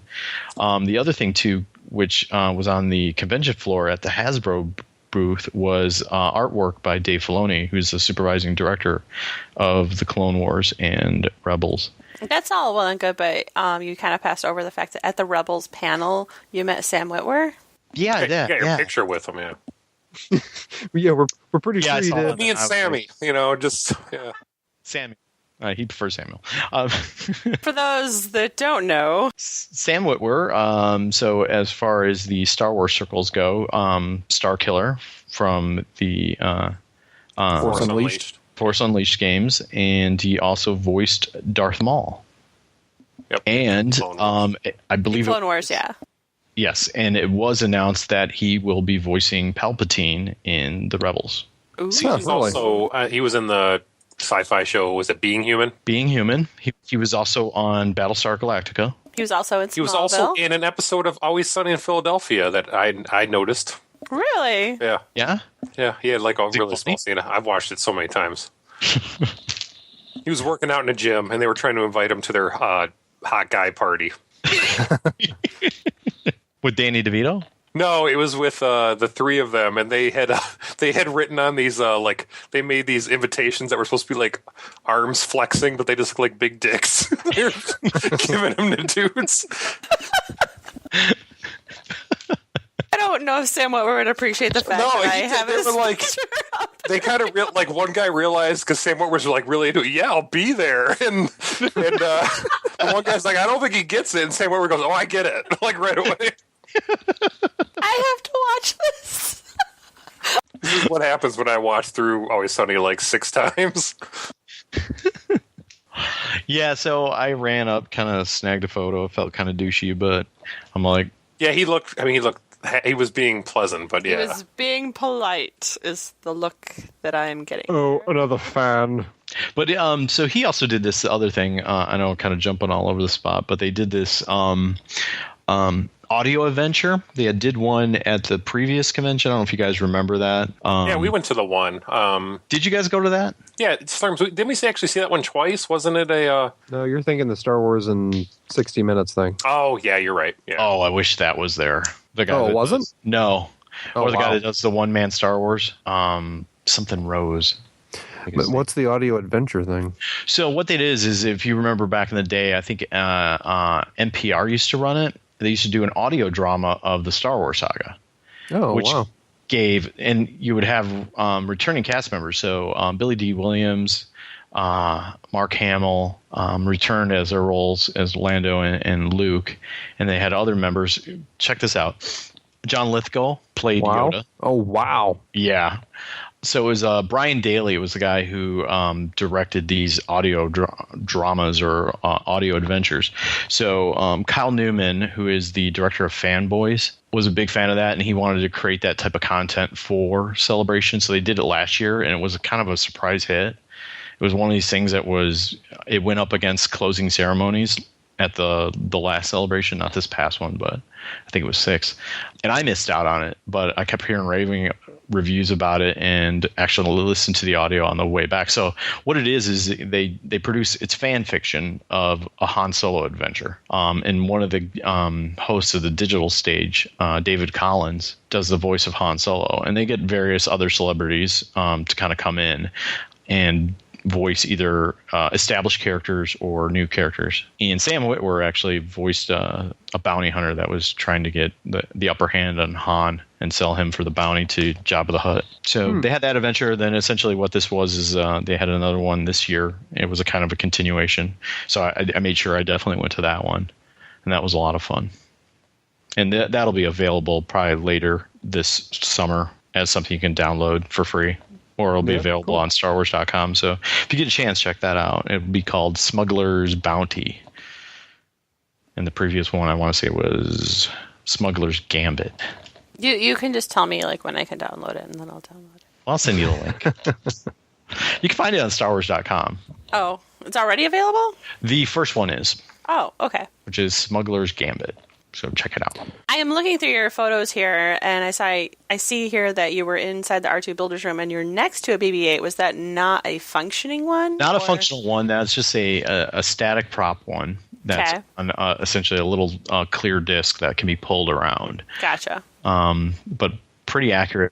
The other thing too, which was on the convention floor at the Hasbro booth, was artwork by Dave Filoni, who's the supervising director of the Clone Wars and Rebels. That's all well and good, but you kind of passed over the fact that at the Rebels panel, you met Sam Witwer. You got your picture with him, yeah. Yeah, we're pretty sure you did. Me and Sammy, Sammy. He prefers Samuel. For those that don't know, Sam Witwer. So as far as the Star Wars circles go, Star Killer from the Force Unleashed games, and he also voiced Darth Maul. Yep. And I believe Clone Wars, yeah. Yes, and it was announced that he will be voicing Palpatine in the Rebels. Ooh. He was also he was in the sci-fi show. Was it Being Human? Being Human. He was also on Battlestar Galactica. He was also in Smallville. He was also in an episode of Always Sunny in Philadelphia that I noticed. Really? Yeah. Yeah? Yeah, he had like a really small scene. I've watched it so many times. He was working out in a gym, and they were trying to invite him to their hot guy party. With Danny DeVito? No, it was with the three of them, and they had written on these they made these invitations that were supposed to be like arms flexing, but they just look like big dicks. They're giving them to dudes. I don't know if Sam Witwer would appreciate the fact that I have his picture up. They kind of one guy realized, because Sam Witwer's like really into it. Yeah, I'll be there, and the one guy's like, I don't think he gets it, and Sam Witwer goes, oh, I get it, like right away. I have to watch this. This is what happens when I watch through Always Sunny like 6 times. Yeah, so I ran up, kind of snagged a photo. It felt kind of douchey, but I'm like... Yeah, he was being pleasant, but yeah. He was being polite is the look that I'm getting. Oh, another fan. But so he also did this other thing. I know I'm kind of jumping all over the spot, but they did this audio adventure. They did one at the previous convention. I don't know if you guys remember that. Yeah, we went to the one. Did you guys go to that? Yeah, didn't we actually see that one twice? Wasn't it a... No, you're thinking the Star Wars in 60 Minutes thing. Oh, yeah, you're right. Yeah. Oh, I wish that was there. The guy it wasn't? No. Oh, or the guy wow. that does the one-man Star Wars. Something Rose. But what's the audio adventure thing? So what they did is if you remember back in the day, I think NPR used to run it. They used to do an audio drama of the Star Wars saga. Oh, which wow. and you would have returning cast members. So Billy D. Williams, Mark Hamill returned as their roles as Lando and Luke. And they had other members. Check this out. John Lithgow played Yoda. Oh, wow. Yeah. So it was Brian Daley was the guy who directed these audio dramas or audio adventures. So Kyle Newman, who is the director of Fanboys, was a big fan of that, and he wanted to create that type of content for Celebration. So they did it last year, and it was kind of a surprise hit. It was one of these things that it went up against Closing Ceremonies at the last celebration, not this past one, but I think it was 6. And I missed out on it, but I kept hearing raving reviews about it and actually listened to the audio on the way back. So what it is they produce, it's fan fiction of a Han Solo adventure. And one of the hosts of the digital stage, David Collins, does the voice of Han Solo. And they get various other celebrities to kind of come in and voice either established characters or new characters. And Sam Witwer actually voiced a bounty hunter that was trying to get the upper hand on Han and sell him for the bounty to Jabba the Hutt. So they had that adventure. Then essentially what this was is they had another one this year. It was a kind of a continuation. So I made sure I definitely went to that one. And that was a lot of fun. And that'll be available probably later this summer as something you can download for free. Or it'll be available on StarWars.com. So if you get a chance, check that out. It'll be called Smuggler's Bounty. And the previous one, I want to say, was Smuggler's Gambit. You can just tell me like when I can download it, and then I'll download it. I'll send you the link. You can find it on StarWars.com. Oh, it's already available? The first one is. Oh, okay. Which is Smuggler's Gambit. So check it out. I am looking through your photos here, and I see here that you were inside the R2 Builders Room, and you're next to a BB-8. Was that not a functioning one? Not a functional one. That's just a static prop one. That's essentially a little clear disc that can be pulled around. Gotcha. But pretty accurate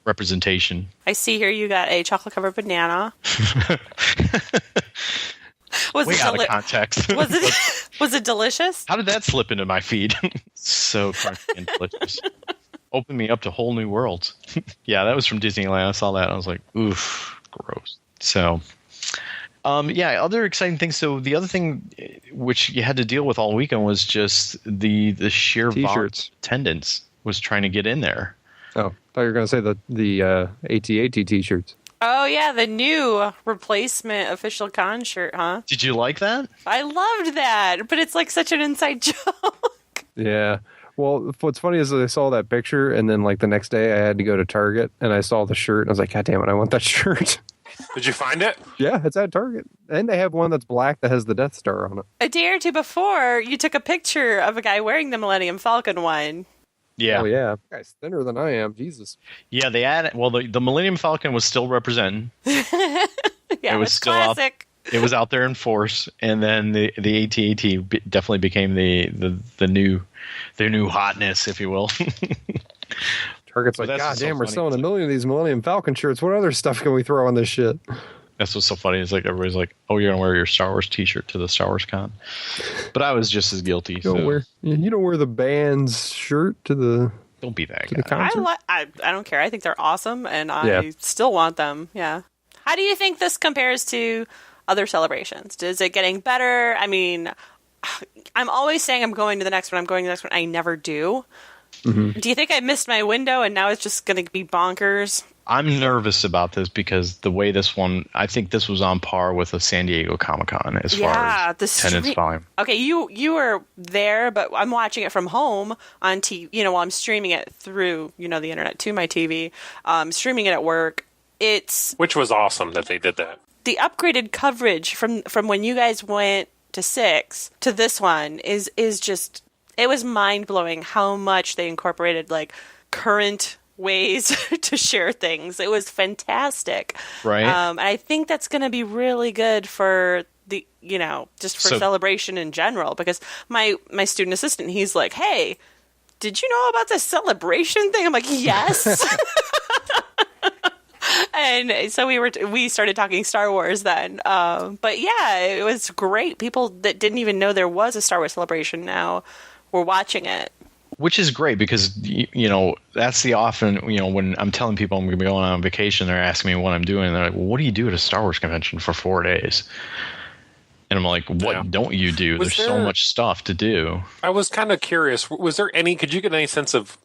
representation. I see here you got a chocolate-covered banana. Way out of context. Was it delicious? How did that slip into my feed? So crunchy and delicious. Opened me up to whole new worlds. Yeah, that was from Disneyland. I saw that. I was like, oof, gross. So, other exciting things. So the other thing which you had to deal with all weekend was just the sheer volume of attendance was trying to get in there. Oh, I thought you were going to say the AT-AT t-shirts. Oh, yeah, the new replacement official con shirt, huh? Did you like that? I loved that, but it's like such an inside joke. Yeah. Well, what's funny is that I saw that picture, and then like the next day I had to go to Target, and I saw the shirt, and I was like, God damn it, I want that shirt. Did you find it? Yeah, it's at Target. And they have one that's black that has the Death Star on it. A day or two before, you took a picture of a guy wearing the Millennium Falcon one. Yeah. Oh, yeah. That guy's thinner than I am. Jesus. Yeah, they added. Well, the Millennium Falcon was still representing. Yeah, it was still classic. It was out there in force, and then the AT-AT definitely became the new hotness, if you will. Target's like, God damn, we're selling 1 million of these Millennium Falcon shirts. What other stuff can we throw on this shit? That's what's so funny. Is like everybody's like, "Oh, you're gonna wear your Star Wars T-shirt to the Star Wars con," but I was just as guilty. You don't wear the band's shirt to the. Don't be that guy. I don't care. I think they're awesome, and I still want them. Yeah. How do you think this compares to other celebrations? Is it getting better? I mean, I'm always saying I'm going to the next one. I'm going to the next one. I never do. Mm-hmm. Do you think I missed my window and now it's just going to be bonkers? I'm nervous about this because the way this one, I think this was on par with a San Diego Comic-Con as far as attendance volume. Okay, you were there, but I'm watching it from home on TV, while I'm streaming it through, the internet to my TV, streaming it at work. Which was awesome that they did that. The upgraded coverage from when you guys went to 6 to this one is just, it was mind-blowing how much they incorporated like current ways to share things. It was fantastic. Right. And I think that's going to be really good for the, just for celebration in general, because my student assistant, he's like, hey, did you know about this celebration thing? I'm like, yes. And so we started talking Star Wars then. But yeah, it was great. People that didn't even know there was a Star Wars celebration now were watching it. Which is great because, that's the often, when I'm telling people I'm going to be going on vacation, they're asking me what I'm doing. And they're like, well, what do you do at a Star Wars convention for 4 days? And I'm like, what don't you do? There's so much stuff to do. I was kind of curious. Was there could you get any sense of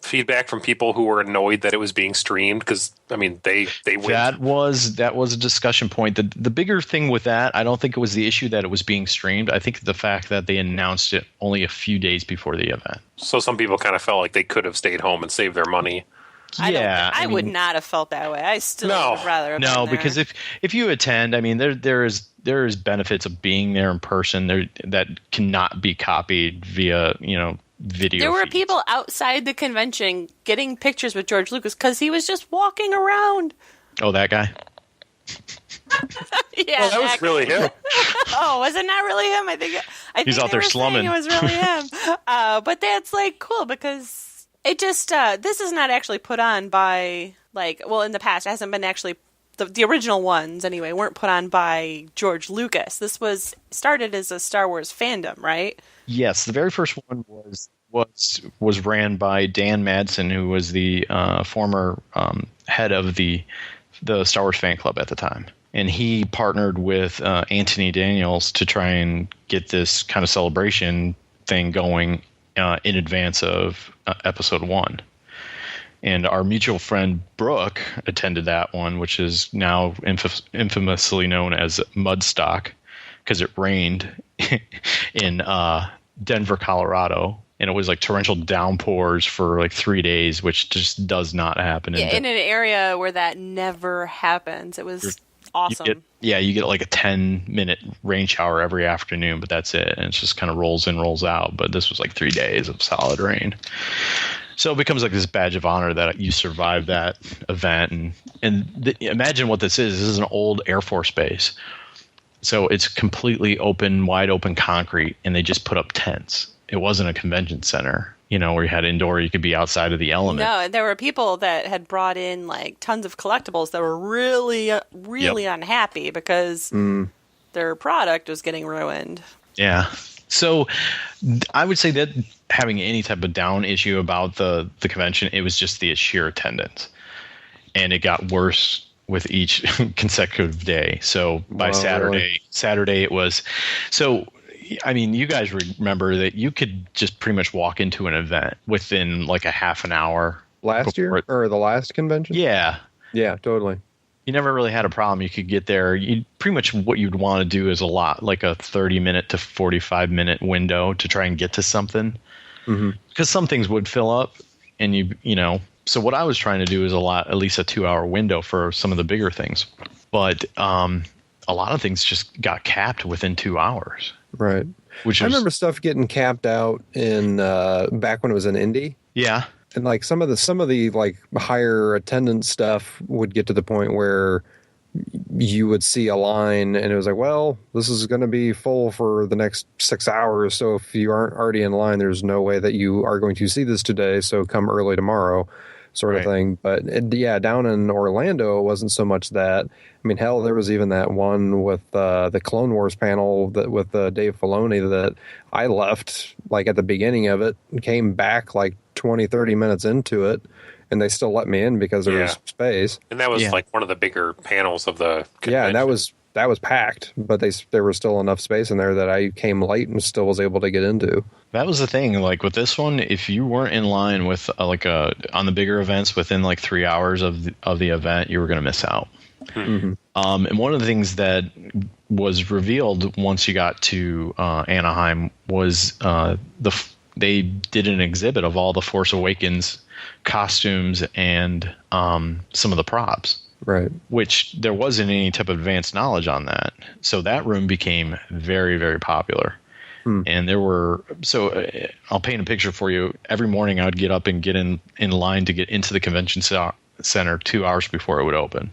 feedback from people who were annoyed that it was being streamed? Because, I mean, they went. That was a discussion point. The bigger thing with that, I don't think it was the issue that it was being streamed. I think the fact that they announced it only a few days before the event. So some people kind of felt like they could have stayed home and saved their money. I would not have felt that way. I still would rather have been there. Because if you attend, I mean, there is benefits of being there in person that cannot be copied via video. There were feeds. people outside the convention getting pictures with George Lucas because he was just walking around. Oh, that guy. Yeah, that was really him. Oh, was it not really him? I think he's out there slumming. It was really him. But that's like cool because it just this is not actually put on by in the past it hasn't been actually the original ones anyway weren't put on by George Lucas. This was started as a Star Wars fandom, right? Yes, the very first one was ran by Dan Madsen, who was the former head of the Star Wars fan club at the time. And he partnered with Anthony Daniels to try and get this kind of celebration thing going in advance of Episode 1. And our mutual friend Brooke attended that one, which is now infamously known as Mudstock, because it rained in Denver, Colorado. And it was like torrential downpours for like 3 days, which just does not happen. Yeah, in an area where that never happens. It was awesome. You get like a 10-minute rain shower every afternoon, but that's it. And it just kind of rolls in, rolls out. But this was like 3 days of solid rain. So it becomes like this badge of honor that you survived that event. And imagine what this is. This is an old Air Force base. So it's completely open, wide open concrete, and they just put up tents. It wasn't a convention center, where you had indoor, you could be outside of the element. No, there were people that had brought in like tons of collectibles that were really, really unhappy because their product was getting ruined. Yeah. So I would say that having any type of down issue about the convention, it was just the sheer attendance. And it got worse with each consecutive day. So by Saturday it was... So... I mean, you guys remember that you could just pretty much walk into an event within like a half an hour. Last year or the last convention? Yeah. Yeah, totally. You never really had a problem. You could get there. Pretty much what you'd want to do is a 30-minute to 45-minute window to try and get to something. Mm-hmm. Because some things would fill up and so what I was trying to do is at least a 2-hour window for some of the bigger things. But a lot of things just got capped within 2 hours. Right. I remember stuff getting capped out in back when it was in Indy. Yeah. And like some of the like higher attendance stuff would get to the point where you would see a line and it was like, well, this is going to be full for the next 6 hours. So if you aren't already in line, there's no way that you are going to see this today. So come early tomorrow. Sort of thing. But down in Orlando, it wasn't so much that. I mean, hell, there was even that one with the Clone Wars panel with Dave Filoni that I left like at the beginning of it and came back like 20, 30 minutes into it. And they still let me in because there was space. And that was like one of the bigger panels of the convention. Yeah, and that was packed, but there was still enough space in there that I came late and still was able to get into. That was the thing. Like with this one, if you weren't in line with on the bigger events within like 3 hours of the event, you were going to miss out. Mm-hmm. And one of the things that was revealed once you got to Anaheim was they did an exhibit of all the Force Awakens costumes and some of the props. Right. Which there wasn't any type of advanced knowledge on that. So that room became very, very popular. And there were, I'll paint a picture for you. Every morning I would get up and get in line to get into the convention center 2 hours before it would open.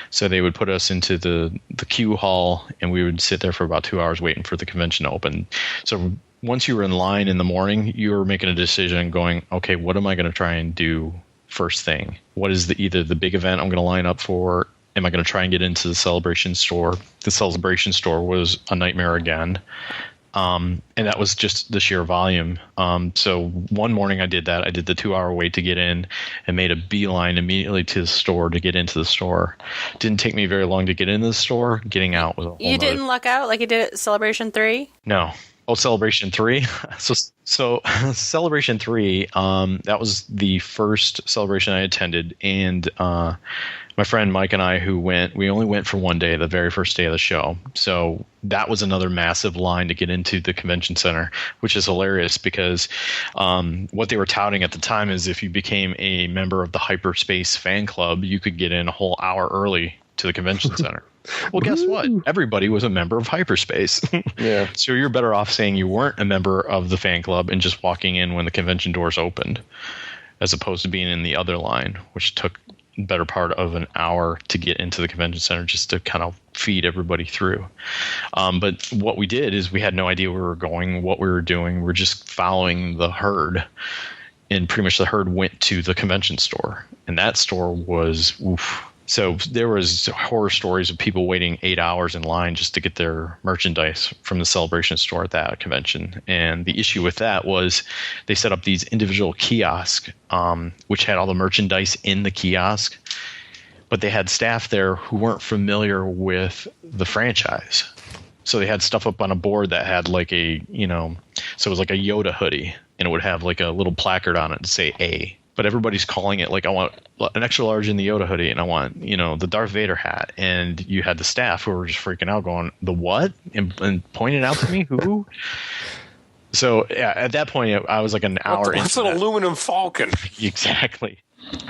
So they would put us into the queue hall and we would sit there for about 2 hours waiting for the convention to open. So once you were in line in the morning, you were making a decision going, okay, what am I going to try and do first thing? What is either the big event I'm going to line up for? Am I going to try and get into the Celebration store? The Celebration store was a nightmare again. And that was just the sheer volume. So one morning I did that. I did the 2 hour wait to get in and made a beeline immediately to the store to get into the store. Didn't take me very long to get into the store. Getting out was a whole You didn't luck out like you did at Celebration 3? No. Oh, Celebration 3. So Celebration 3, that was the first celebration I attended, and my friend Mike and I we only went for one day, the very first day of the show. So that was another massive line to get into the convention center, which is hilarious because what they were touting at the time is if you became a member of the Hyperspace fan club, you could get in a whole hour early to the convention center. Well, guess what? Everybody was a member of Hyperspace. Yeah. So you're better off saying you weren't a member of the fan club and just walking in when the convention doors opened, as opposed to being in the other line, which took the better part of an hour to get into the convention center just to kind of feed everybody through. But what we did is we had no idea where we were going, what we were doing. We're just following the herd. And pretty much the herd went to the convention store. And that store was, oof. So there was horror stories of people waiting 8 hours in line just to get their merchandise from the Celebration store at that convention. And the issue with that was they set up these individual kiosks, which had all the merchandise in the kiosk, but they had staff there who weren't familiar with the franchise. So they had stuff up on a board that had like so it was like a Yoda hoodie, and it would have like a little placard on it to say A. But everybody's calling it like, I want an extra large in the Yoda hoodie, and I want, the Darth Vader hat. And you had the staff who were just freaking out going, the what? And pointing out to me, who? So yeah, at that point, I was like an hour into What's an aluminum falcon? Exactly.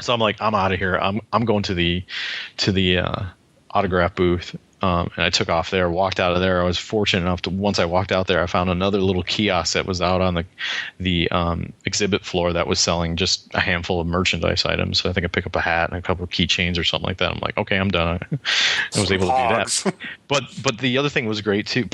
So I'm like, I'm out of here. I'm going to the autograph booth. And I took off there, walked out of there. I was fortunate enough to, once I walked out there, I found another little kiosk that was out on the exhibit floor that was selling just a handful of merchandise items. So I think I picked up a hat and a couple of keychains or something like that. I'm like, okay, I'm done. I was able to do that. But the other thing was great too.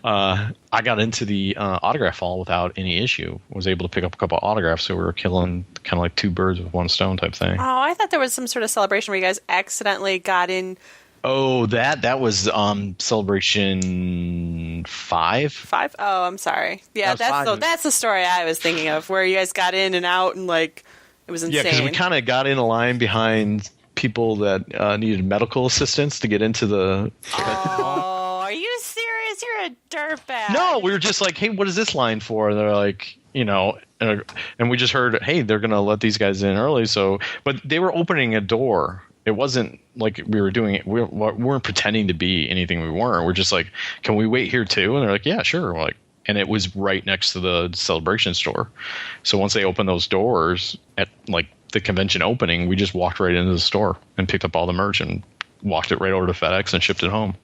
I got into the autograph hall without any issue. Was able to pick up a couple of autographs, so we were killing kind of like two birds with one stone type thing. Oh, I thought there was some sort of celebration where you guys accidentally got in. Oh, that was Celebration 5. 5? Oh, I'm sorry. Yeah, that's the story I was thinking of, where you guys got in and out and like it was insane. Yeah, because we kind of got in a line behind people that needed medical assistance to get into the. Oh, are you serious? You're a dirtbag. No, we were just like, hey, what is this line for? And they're like, and we just heard, hey, they're gonna let these guys in early. So, but they were opening a door. It wasn't like we were doing it. We weren't pretending to be anything we weren't. We're just like, can we wait here too? And they're like, yeah, sure. We're like, and it was right next to the Celebration store. So once they opened those doors at like the convention opening, we just walked right into the store and picked up all the merch and walked it right over to FedEx and shipped it home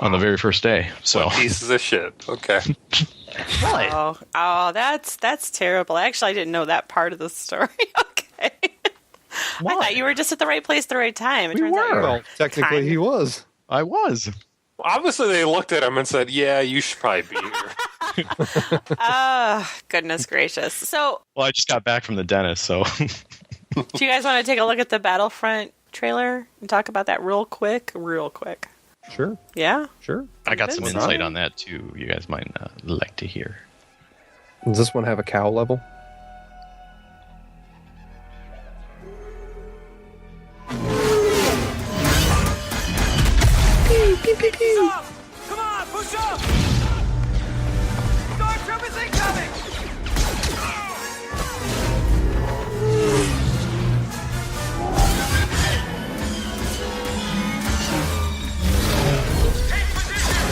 on the very first day. So what pieces of shit. Okay. Oh, that's terrible. Actually, I didn't know that part of the story. Okay. What? I thought you were just at the right place at the right time. It turns out you were. Well, technically he was. I was. Obviously, they looked at him and said, yeah, you should probably be here. Goodness gracious. So, well, I just got back from the dentist, so. Do you guys want to take a look at the Battlefront trailer and talk about that real quick? Sure. Yeah? Sure. I got some insight on that, too. You guys might like to hear. Does this one have a cow level? Stop! Come on, push up! Stormtroopers incoming! Take position!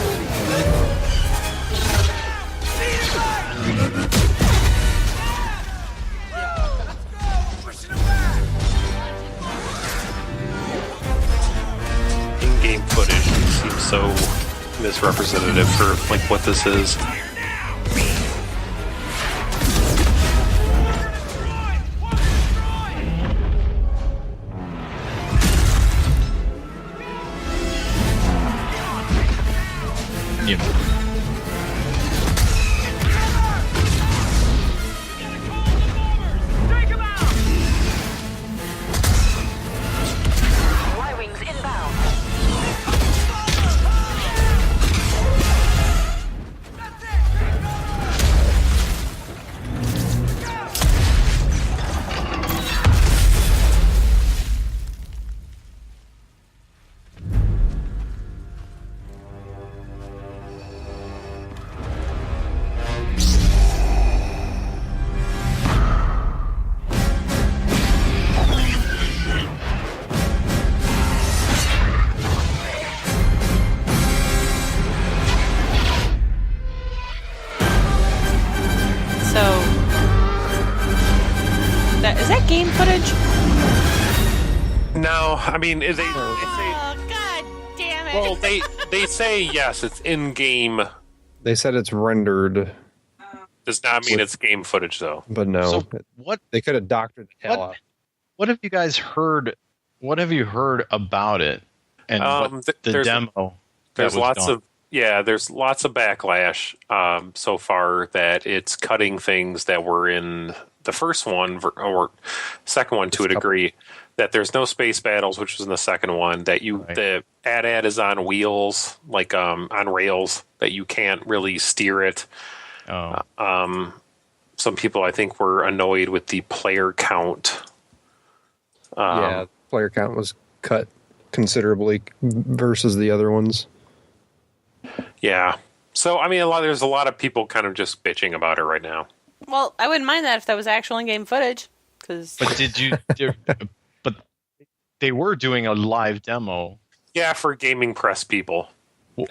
Lead it right! Let's go! Pushing them back! In-game footage seems so misrepresentative for like what this is. Yeah. Y-wings inbound. That's it! Is that game footage? No, I mean, Oh, god damn it. well, they say yes, it's in game. They said it's rendered, Does not mean it's game footage, though. but no. So what They could have doctored the hell out. what have you guys heard? What have you heard about it? And the demo. There's lots of backlash so far that it's cutting things that were in the first one or second one to a degree. That there's no space battles, which was in the second one. That the AT-AT is on wheels, like on rails, that you can't really steer it. Oh. Some people, I think, were annoyed with the player count. Yeah, player count was cut considerably versus the other ones. Yeah. So, I mean, there's a lot of people kind of just bitching about it right now. Well, I wouldn't mind that if that was actual in-game footage. Cause... But but they were doing a live demo. Yeah, for gaming press people.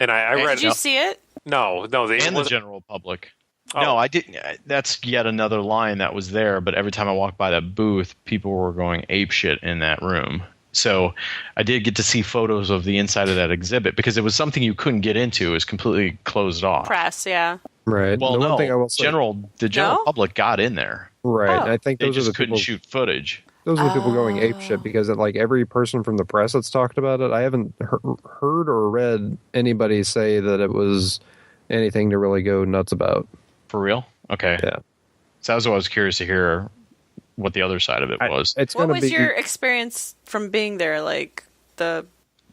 And I read. Did you see it? No. And the general public. Oh. No, I didn't. That's yet another line that was there. But every time I walked by that booth, people were going apeshit in that room. So I did get to see photos of the inside of that exhibit because it was something you couldn't get into. It was completely closed off. Press, yeah. Right. Well, One thing I will say, the general public got in there. Right. Oh. I think They those just are the couldn't people, shoot footage. Those are the people going apeshit because like every person from the press that's talked about it, I haven't heard or read anybody say that it was anything to really go nuts about. For real? Okay. Yeah. So that was what I was curious to hear what the other side of it was. What was your experience from being there? Like the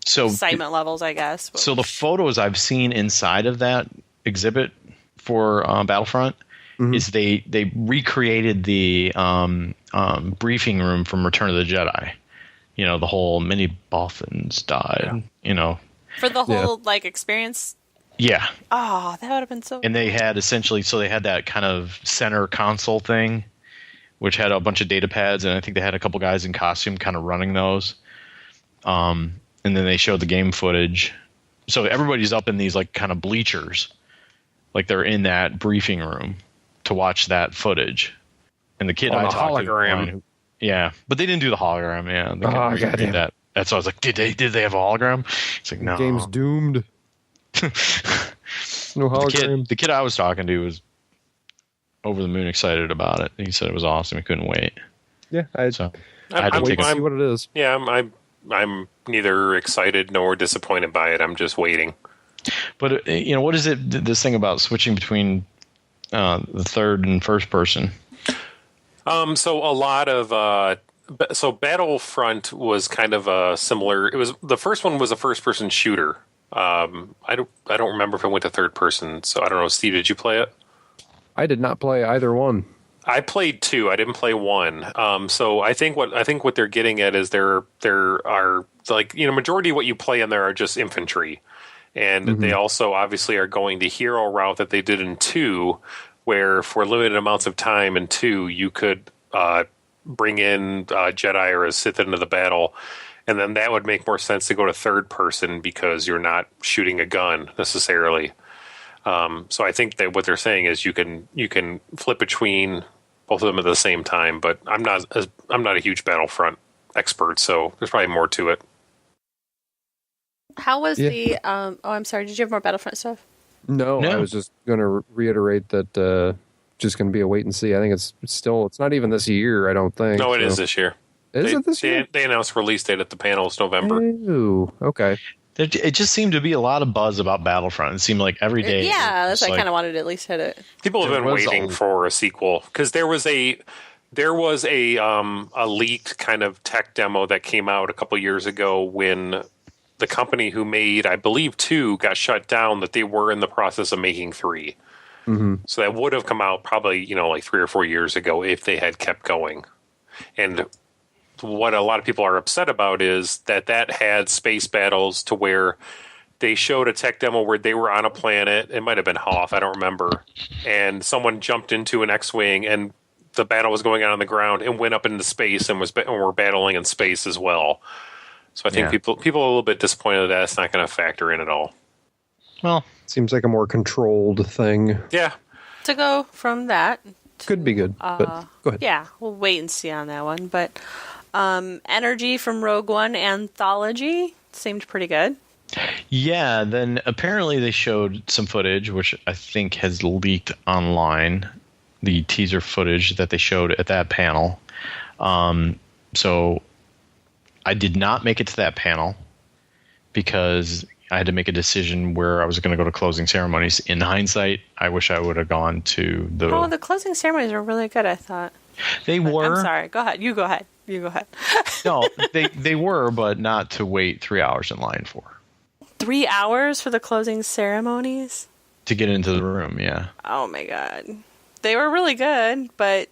excitement levels, I guess. So the photos I've seen inside of that exhibit for Battlefront is they recreated the briefing room from Return of the Jedi. You know, the whole many Bothans died. Yeah. You know, for the whole experience. Yeah. Oh, that would have been so. And they had they had that kind of center console thing, which had a bunch of data pads, and I think they had a couple guys in costume kind of running those. And then they showed the game footage. So everybody's up in these kind of bleachers, like they're in that briefing room to watch that footage. And the kid I talked to, yeah, but they didn't do the hologram. Yeah, they did that. That's why I was like, did they have a hologram? It's like, no, the game's doomed. No hologram. The kid I was talking to was over the moon excited about it. He said it was awesome. He couldn't wait. Yeah, I had to see what it is. Yeah, I'm neither excited nor disappointed by it. I'm just waiting. But what is it? This thing about switching between the third and first person? So a lot of Battlefront was kind of a similar. It was the first one was a first person shooter. I don't remember if it went to third person. So I don't know. Steve, did you play it? I did not play either one. I played 2. I didn't play 1. So I think what they're getting at is there are majority of what you play in there are just infantry, and they also obviously are going the hero route that they did in 2, where for limited amounts of time in 2 you could bring in Jedi or a Sith into the battle, and then that would make more sense to go to third person because you're not shooting a gun necessarily. So I think that what they're saying is you can flip between both of them at the same time, but I'm not a huge Battlefront expert, so there's probably more to it. How was the I'm sorry, did you have more Battlefront stuff? No. I was just going to reiterate that just going to be a wait and see. I think it's not even this year, I don't think. No, it is this year. Is it this year? They announced release date at the panels November. Ooh, okay. It just seemed to be a lot of buzz about Battlefront. It seemed like every day. Yeah, that's why I kind of wanted to at least hit it. People have been waiting for a sequel because there was a leaked kind of tech demo that came out a couple years ago when the company who made, I believe, 2 got shut down. That they were in the process of making 3. Mm-hmm. So that would have come out probably 3 or 4 years ago if they had kept going. And what a lot of people are upset about is that had space battles to where they showed a tech demo where they were on a planet. It might have been Hoth, I don't remember. And someone jumped into an X-Wing and the battle was going on the ground and went up into space and were battling in space as well. So I think people are a little bit disappointed that that's not going to factor in at all. Well, seems like a more controlled thing. Yeah. To go from that Could be good, but go ahead. Yeah, we'll wait and see on that one. But Energy from Rogue One Anthology seemed pretty good. Yeah, then apparently they showed some footage, which I think has leaked online, the teaser footage that they showed at that panel. So I did not make it to that panel because I had to make a decision where I was going to go to closing ceremonies. In hindsight, I wish I would have gone to the... Oh, the closing ceremonies were really good, I thought. They were. I'm sorry. Go ahead. You go ahead. No, they were, but not to wait 3 hours in line for. 3 hours for the closing ceremonies? To get into the room, yeah. Oh my god. They were really good, but...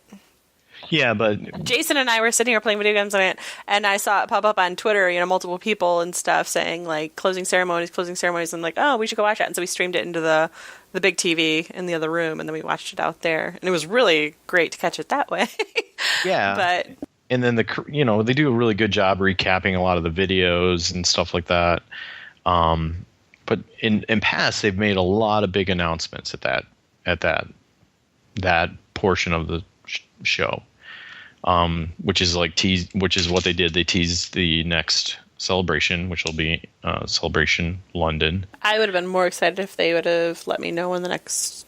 Yeah, but... Jason and I were sitting here playing video games on it, and I saw it pop up on Twitter, multiple people and stuff saying, like, closing ceremonies, and like, oh, we should go watch that. And so we streamed it into the big TV in the other room, and then we watched it out there. And it was really great to catch it that way. Yeah. But... And then they do a really good job recapping a lot of the videos and stuff like that. But in past, they've made a lot of big announcements at that portion of the show, which is what they did. They teased the next celebration, which will be Celebration London. I would have been more excited if they would have let me know when the next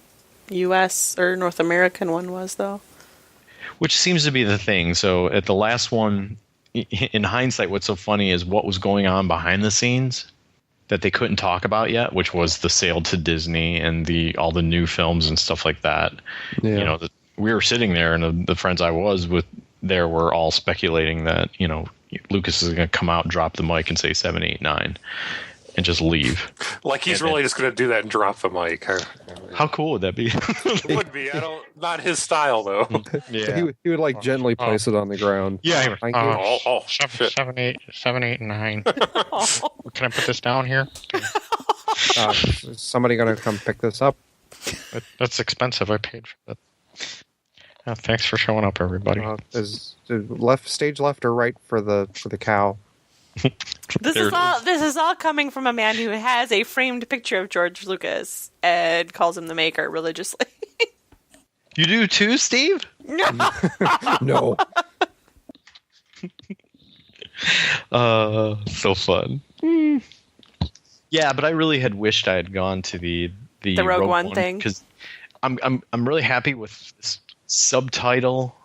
U.S. or North American one was, though. Which seems to be the thing. So at the last one, in hindsight, what's so funny is what was going on behind the scenes that they couldn't talk about yet, which was the sale to Disney and all the new films and stuff like that. Yeah. We were sitting there, and the friends I was with there were all speculating that Lucas is going to come out, drop the mic, and say 7, 8, 9, and just leave. Like he's really just going to do that and drop the mic. How cool would that be? It would be. Not his style though. Yeah. He would like gently place it on the ground. Yeah. Thank you. Shit. 7, 8, 9. Can I put this down here? Is somebody going to come pick this up? That's expensive. I paid for that. Thanks for showing up, everybody. Is stage left or right for the cow? This is all coming from a man who has a framed picture of George Lucas and calls him the maker religiously. You do too, Steve? No. So fun. Yeah, but I really had wished I had gone to the Rogue One thing, because I'm really happy with this subtitle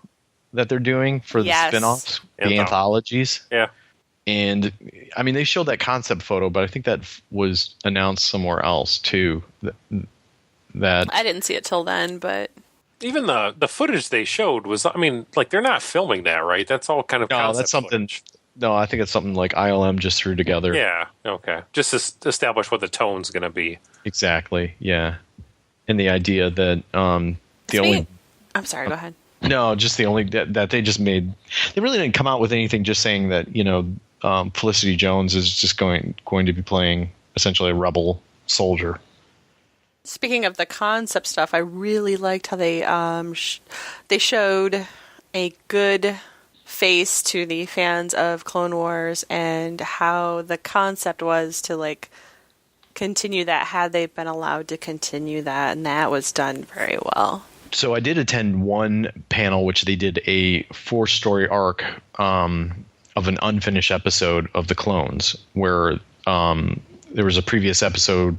that they're doing for the spin-offs, the anthologies. Yeah. And I mean, they showed that concept photo, but I think that was announced somewhere else too. That I didn't see it till then, but even the footage they showed was, I mean, like they're not filming that, right? That's all kind of concept that's something. footage. No, I think it's something like ILM just threw together. Yeah. Okay. Just to establish what the tone's going to be. Exactly. Yeah. And the idea that I'm sorry. Go ahead. No, just the only that they just made. They really didn't come out with anything. Just saying that Felicity Jones is just going to be playing essentially a rebel soldier. Speaking of the concept stuff, I really liked how they they showed a good face to the fans of Clone Wars and how the concept was to continue that had they been allowed to continue that, and that was done very well. So I did attend one panel, which they did a 4-story arc of an unfinished episode of the Clones, where there was a previous episode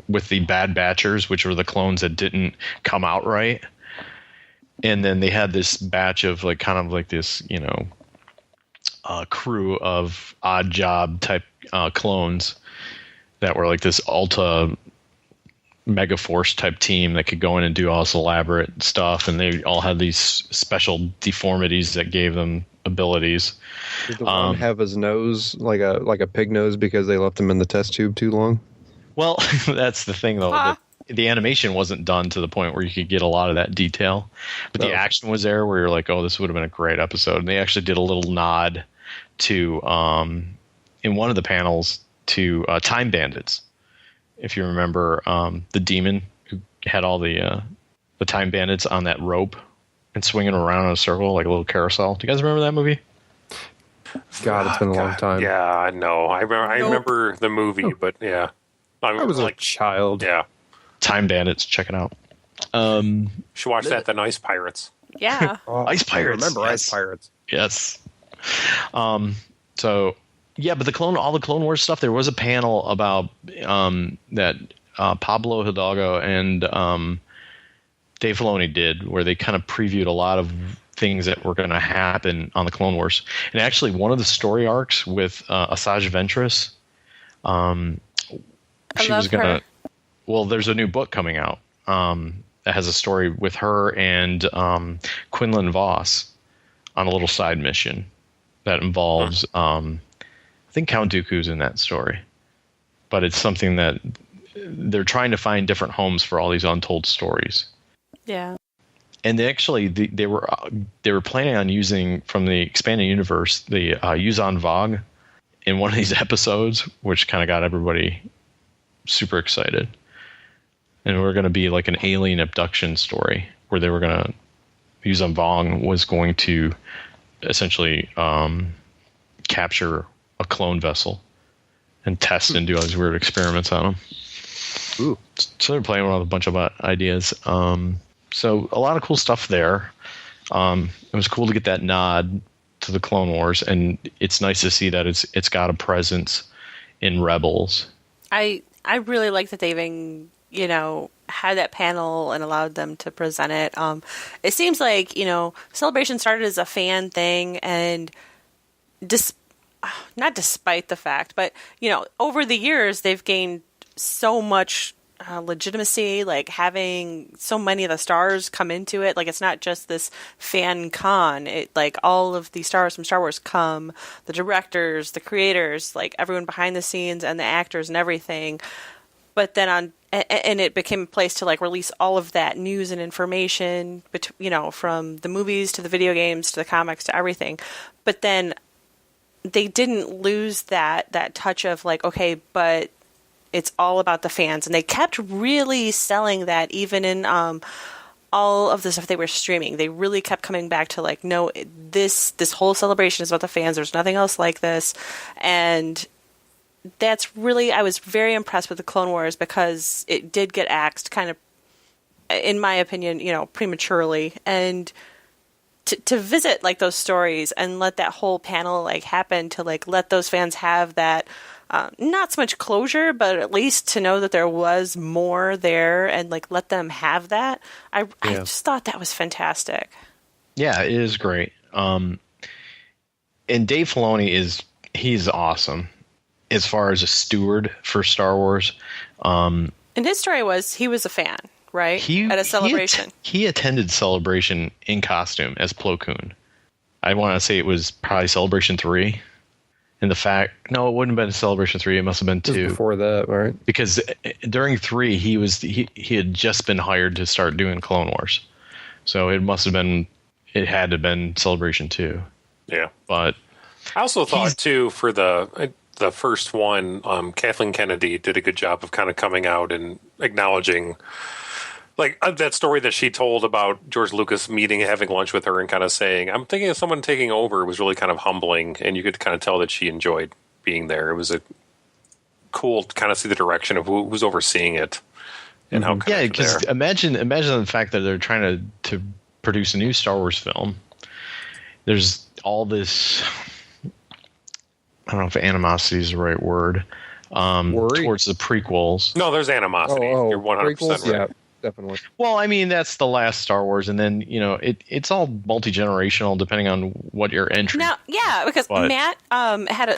with the Bad Batchers, which were the clones that didn't come out right. And then they had this batch of this, crew of odd job type clones that were like this Alta Megaforce type team that could go in and do all this elaborate stuff. And they all had these special deformities that gave them abilities. Did the one have his nose like a pig nose because they left him in the test tube too long? Well, that's the thing, though. The animation wasn't done to the point where you could get a lot of that detail. But the action was there where you're like, oh, this would have been a great episode. And they actually did a little nod to, in one of the panels, to Time Bandits. If you remember the demon who had all the Time Bandits on that rope and swinging around in a circle like a little carousel. Do you guys remember that movie? God, it's been a long time. Yeah, I know. I remember the movie, but yeah. I was a child. Yeah. Time Bandits, check it out. Should watch that, The Nice Pirates. Yeah. Oh, Ice Pirates. Remember Yes. Ice Pirates? Yes. So yeah, but all the Clone Wars stuff. There was a panel about that Pablo Hidalgo and Dave Filoni did, where they kind of previewed a lot of things that were going to happen on the Clone Wars. And actually, one of the story arcs with Asajj Ventress, she was going to. Well, there's a new book coming out that has a story with her and Quinlan Voss on a little side mission that involves, I think Count Dooku's in that story. But it's something that they're trying to find different homes for all these untold stories. Yeah. And they were planning on using from the expanded universe the Yuuzhan Vong in one of these episodes, which kind of got everybody super excited. And we're going to be like an alien abduction story where they were going to Yuuzhan Vong was going to essentially capture a clone vessel and test and do all these weird experiments on them. Ooh. So they're playing with a bunch of ideas. So a lot of cool stuff there. It was cool to get that nod to the Clone Wars, and it's nice to see that it's got a presence in Rebels. I really like that they've had that panel and allowed them to present it. It seems like Celebration started as a fan thing, and not despite the fact, but over the years they've gained so much legitimacy, like having so many of the stars come into it. Like, it's not just this fan con. It, like, all of the stars from Star Wars come, the directors, the creators, like everyone behind the scenes and the actors and everything. But then and it became a place to like release all of that news and information, from the movies to the video games to the comics to everything. But then they didn't lose that touch of like, okay, but it's all about the fans, and they kept really selling that even in all of the stuff they were streaming. They really kept coming back to like, no, this whole celebration is about the fans. There's nothing else like this, and that's really, I was very impressed with the Clone Wars because it did get axed kind of, in my opinion, prematurely, and to visit like those stories and let that whole panel like happen to like let those fans have that. Not so much closure, but at least to know that there was more there and like let them have that. I just thought that was fantastic. Yeah, it is great. And Dave Filoni he's awesome as far as a steward for Star Wars. And his story was he was a fan, right? At a Celebration. He attended Celebration in costume as Plo Koon. I want to say it was probably Celebration 3. And the fact, no, it wouldn't have been Celebration 3. It must have been 2. Just before that, right? Because during 3, he had just been hired to start doing Clone Wars. So it had to have been Celebration 2. Yeah. But I also thought, too, for the first one, Kathleen Kennedy did a good job of kind of coming out and acknowledging like that story that she told about George Lucas having lunch with her and kind of saying, I'm thinking of someone taking over, was really kind of humbling. And you could kind of tell that she enjoyed being there. It was a cool to kind of see the direction of who's overseeing it and how. Yeah, because imagine the fact that they're trying to produce a new Star Wars film. There's all this, I don't know if animosity is the right word, towards the prequels. No, there's animosity. You're 100% prequels? right. Yeah. Definitely. Well, I mean, that's the last Star Wars, and then it's all multi-generational depending on what your entry. Now, yeah, because Matt had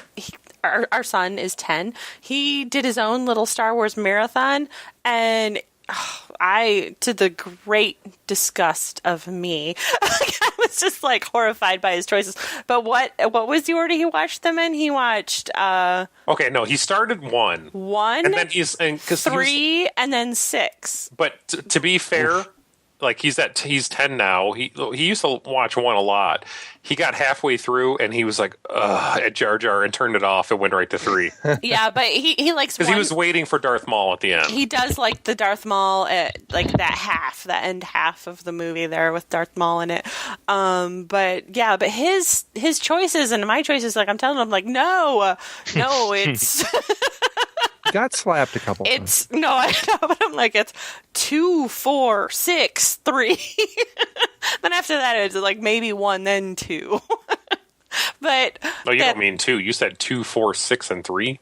our son is 10. He did his own little Star Wars marathon, and to the great disgust of me, I was just like horrified by his choices. But what was the order he watched them in? He watched. Okay, no, he started 1, and then he's 3, and then 6. But to be fair, like he's 10 now. He used to watch 1 a lot. He got halfway through and he was like, ugh, at Jar Jar, and turned it off and went right to 3. Yeah, but he likes because he was waiting for Darth Maul at the end. He does like the Darth Maul, like that end half of the movie there with Darth Maul in it. But his choices and my choices, like I'm telling him, like no, it's. Got slapped a couple times. No, I know, but I'm like, it's 2, 4, 6, 3. Then after that, it's like maybe 1, then 2. But No, you don't mean 2. You said 2, 4, 6, and 3.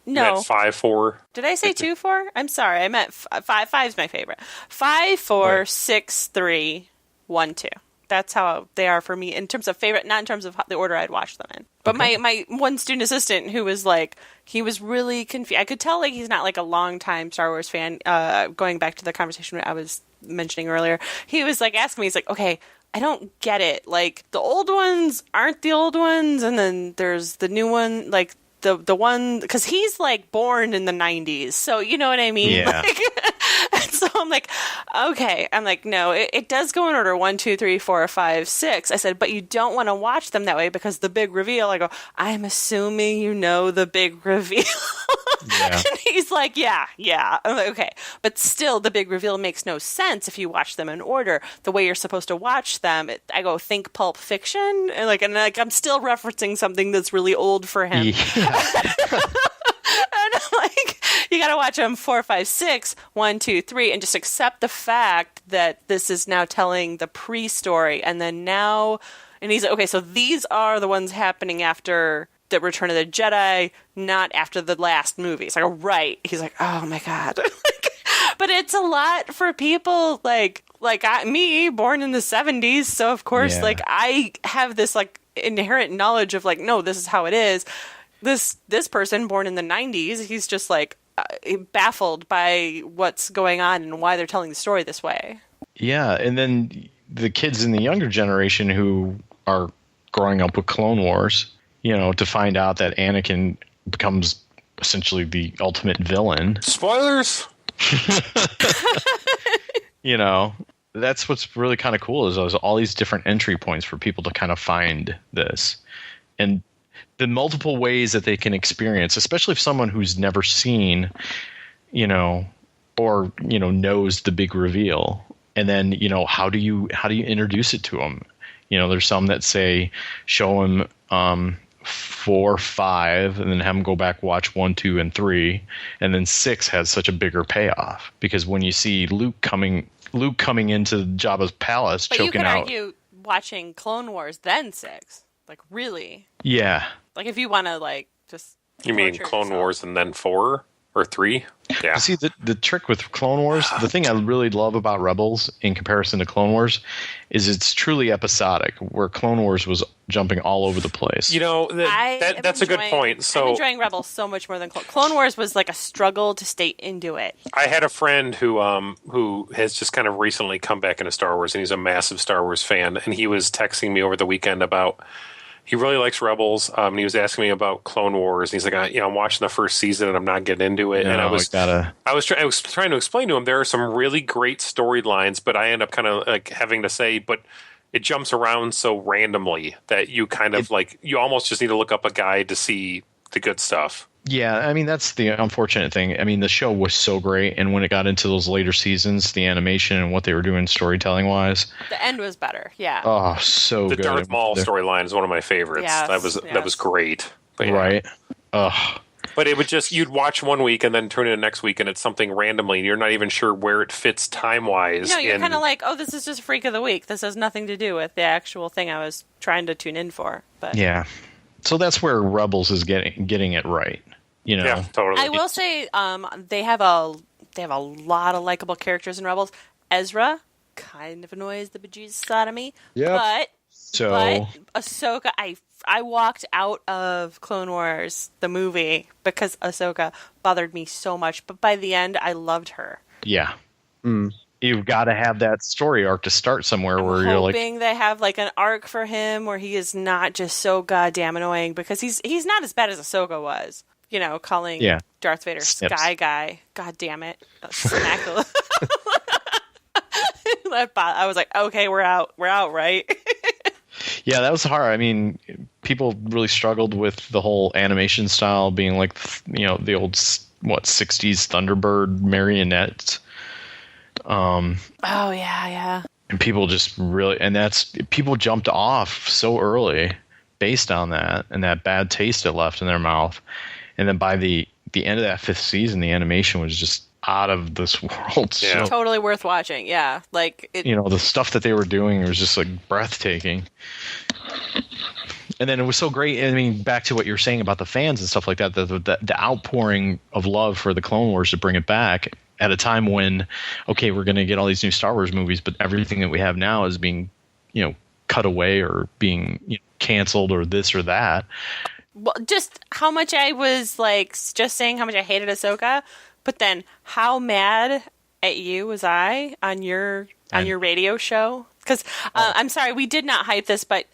You no. meant 5, 4. Did I say 2, 4? I'm sorry. I meant 5. 5's my favorite. 5, 4, 6, 3, 1, 2. That's how they are for me in terms of favorite, not in terms of the order I'd watch them in. But my one student assistant who was like, he was really confused. I could tell like he's not like a long-time Star Wars fan. Going back to the conversation I was mentioning earlier, he was like asking me, he's like, okay, I don't get it. Like the old ones aren't the old ones, and then there's the new one, like the one, because he's like born in the 90s, so you know what I mean. Yeah. Like, and so I'm like, okay. I'm like, no, it does go in order 1, 2, 3, 4, 5, 6. I said, but you don't want to watch them that way because the big reveal. I go, I'm assuming you know the big reveal. Yeah. And he's like, yeah. I'm like, okay, but still, the big reveal makes no sense if you watch them in order. The way you're supposed to watch them, I go, think Pulp Fiction, and I'm still referencing something that's really old for him. Yeah. And I'm like, you gotta watch them 4, 5, 6, 1, 2, 3, and just accept the fact that this is now telling the pre-story, and then now, and he's like, okay, so these are the ones happening after the Return of the Jedi, not after the last movies. I go, right. He's like, oh my God. But it's a lot for people like me, born in the 70s. So of course, Yeah. like I have this like inherent knowledge of like, no, this is how it is. This person born in the 90s, he's just like baffled by what's going on and why they're telling the story this way. Yeah, and then the kids in the younger generation who are growing up with Clone Wars, you know, to find out that Anakin becomes essentially the ultimate villain. Spoilers? You know, that's what's really kind of cool is there's all these different entry points for people to kind of find this. And the multiple ways that they can experience, especially if someone who's never seen, you know, or, you know, knows the big reveal. And then, you know, how do you introduce it to them? You know, there's some that say, show them 4, 5, and then have them go back, watch 1, 2, and 3. And then 6 has such a bigger payoff because when you see Luke coming into Jabba's palace, But choking you could out. argue watching Clone Wars then 6. Like really. Yeah. Like if you want to like just. You mean torture Clone yourself. Wars and then 4 or 3? Yeah. See, the trick with Clone Wars, the thing I really love about Rebels in comparison to Clone Wars is it's truly episodic, where Clone Wars was jumping all over the place. You know, that's a good point. So I'm enjoying Rebels so much more than Clone Wars was like a struggle to stay into it. I had a friend who has just kind of recently come back into Star Wars, and he's a massive Star Wars fan, and he was texting me over the weekend about he really likes Rebels, and he was asking me about Clone Wars, and he's like, I'm watching the first season and I'm not getting into it. No, and I was trying to explain to him there are some really great storylines, but I end up kind of like having to say, but it jumps around so randomly that you kind of you almost just need to look up a guide to see the good stuff. Yeah, I mean, that's the unfortunate thing. I mean, the show was so great, and when it got into those later seasons, the animation and what they were doing storytelling-wise. The end was better, yeah. Oh, so the good. The Darth Maul storyline is one of my favorites. Yes, that was great. But yeah. Right. Ugh. But it would just, you'd watch one week and then turn it next week, and it's something randomly, and you're not even sure where it fits time-wise. No, you're kind of like, oh, this is just Freak of the Week. This has nothing to do with the actual thing I was trying to tune in for. But Yeah. So that's where Rebels is getting it right. You know? Yeah, totally. I will say they have a lot of likable characters in Rebels. Ezra kind of annoys the bejesus out of me. Yep. But Ahsoka, I walked out of Clone Wars, the movie, because Ahsoka bothered me so much. But by the end, I loved her. Yeah. You've got to have that story arc to start somewhere where you're like, hoping they have like an arc for him where he is not just so goddamn annoying, because he's not as bad as Ahsoka was. You know, calling Darth Vader Snips. Sky Guy. God damn it. Smack. I was like, okay, we're out, right? yeah, that was hard. I mean, people really struggled with the whole animation style being like, you know, the old 60s Thunderbird marionettes. Oh yeah. And people just really, people jumped off so early based on that and that bad taste it left in their mouth. And then by the end of that 5th season, the animation was just out of this world. Yeah. So, Totally worth watching. Yeah, like it. the stuff that they were doing was just like breathtaking. And then it was so great. I mean, back to what you're saying about the fans and stuff like that, the outpouring of love for the Clone Wars to bring it back at a time when, okay, we're going to get all these new Star Wars movies, but everything that we have now is being, cut away or being canceled or this or that. Well, just how much I was like just saying how much I hated Ahsoka, but then how mad at you was I on your radio show? Because I'm sorry, we did not hype this, but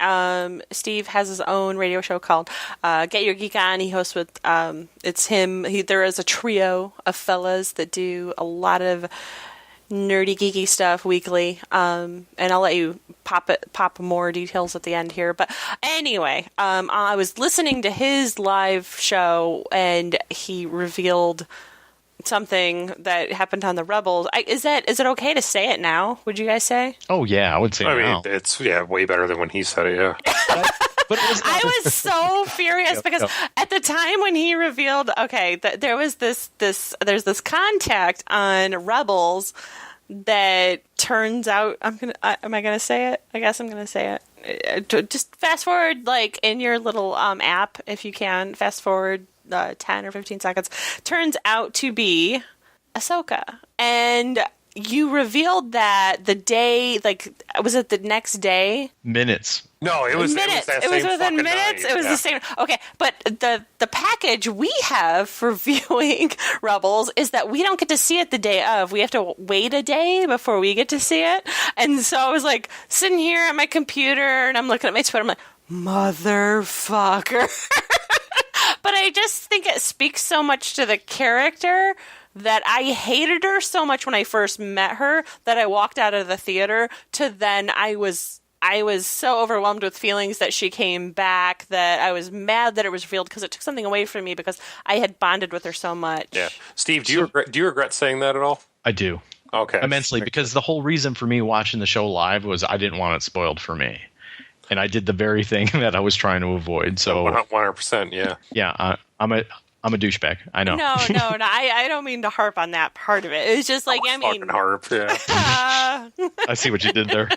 Steve has his own radio show called Get Your Geek On. He hosts with it's him. There is a trio of fellas that do a lot of nerdy geeky stuff weekly, and I'll let you pop more details at the end here. But anyway, I was listening to his live show, and he revealed something that happened on the Rebels. Is it okay to say it now? Would you guys say? Oh yeah, I would say. I now. mean, it's way better than when he said it. Yeah. But it was I was so furious because at the time when he revealed, there was there's this contact on Rebels that turns out, am I gonna say it? I guess I'm gonna say it. Just fast forward, like in your little app, if you can, fast forward 10 or 15 seconds, turns out to be Ahsoka. And you revealed that the day, like, was it the next day? minutes. No, it was minutes. It It was same within fucking minutes. night. It was Yeah. the same. Okay, but the package we have for viewing Rebels is that we don't get to see it the day of. We have to wait a day before we get to see it. And so I was like sitting here at my computer and I'm looking at my Twitter. I'm like, motherfucker. But I just think it speaks so much to the character that I hated her so much when I first met her that I walked out of the theater to then I was so overwhelmed with feelings that she came back that I was mad that it was revealed because it took something away from me because I had bonded with her so much. Yeah. Steve, do you regret saying that at all? I do. Okay. Immensely, because the whole reason for me watching the show live was I didn't want it spoiled for me. And I did the very thing that I was trying to avoid. So 100%, yeah. Yeah, I'm a douchebag. I know. No, I don't mean to harp on that part of it. It's just like, I mean, Fucking harp, yeah. I see what you did there.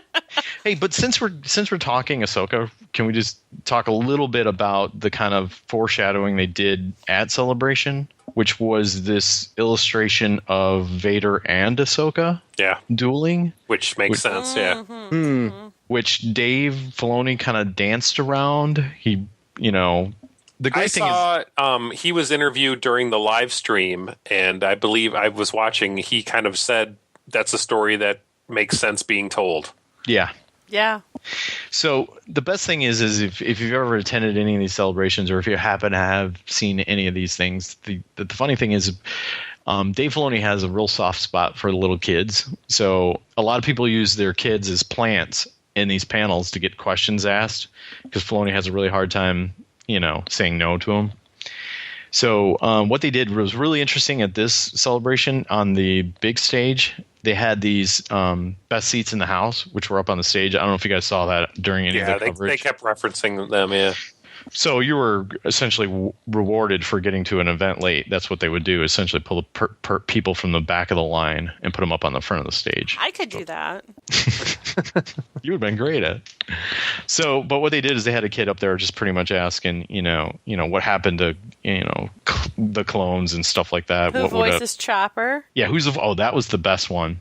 Hey, but since we're talking Ahsoka, can we just talk a little bit about the kind of foreshadowing they did at Celebration, which was this illustration of Vader and Ahsoka dueling? Which makes sense, yeah. Which Dave Filoni kind of danced around. He, the great thing is, he was interviewed during the live stream, and I believe I was watching. He kind of said that's a story that makes sense being told. Yeah. Yeah. So the best thing is if you've ever attended any of these celebrations, or if you happen to have seen any of these things, the funny thing is, Dave Filoni has a real soft spot for little kids. So a lot of people use their kids as plants in these panels to get questions asked, because Filoni has a really hard time, saying no to them. So what they did was really interesting at this celebration. On the big stage, they had these best seats in the house, which were up on the stage. I don't know if you guys saw that during any of the coverage. They kept referencing them, yeah. So you were essentially rewarded for getting to an event late. That's what they would do, essentially pull the people from the back of the line and put them up on the front of the stage. I could do that. You would have been great at it. So, but what they did is they had a kid up there just pretty much asking, what happened to, the clones and stuff like that. Who voices Chopper? Yeah, that was the best one.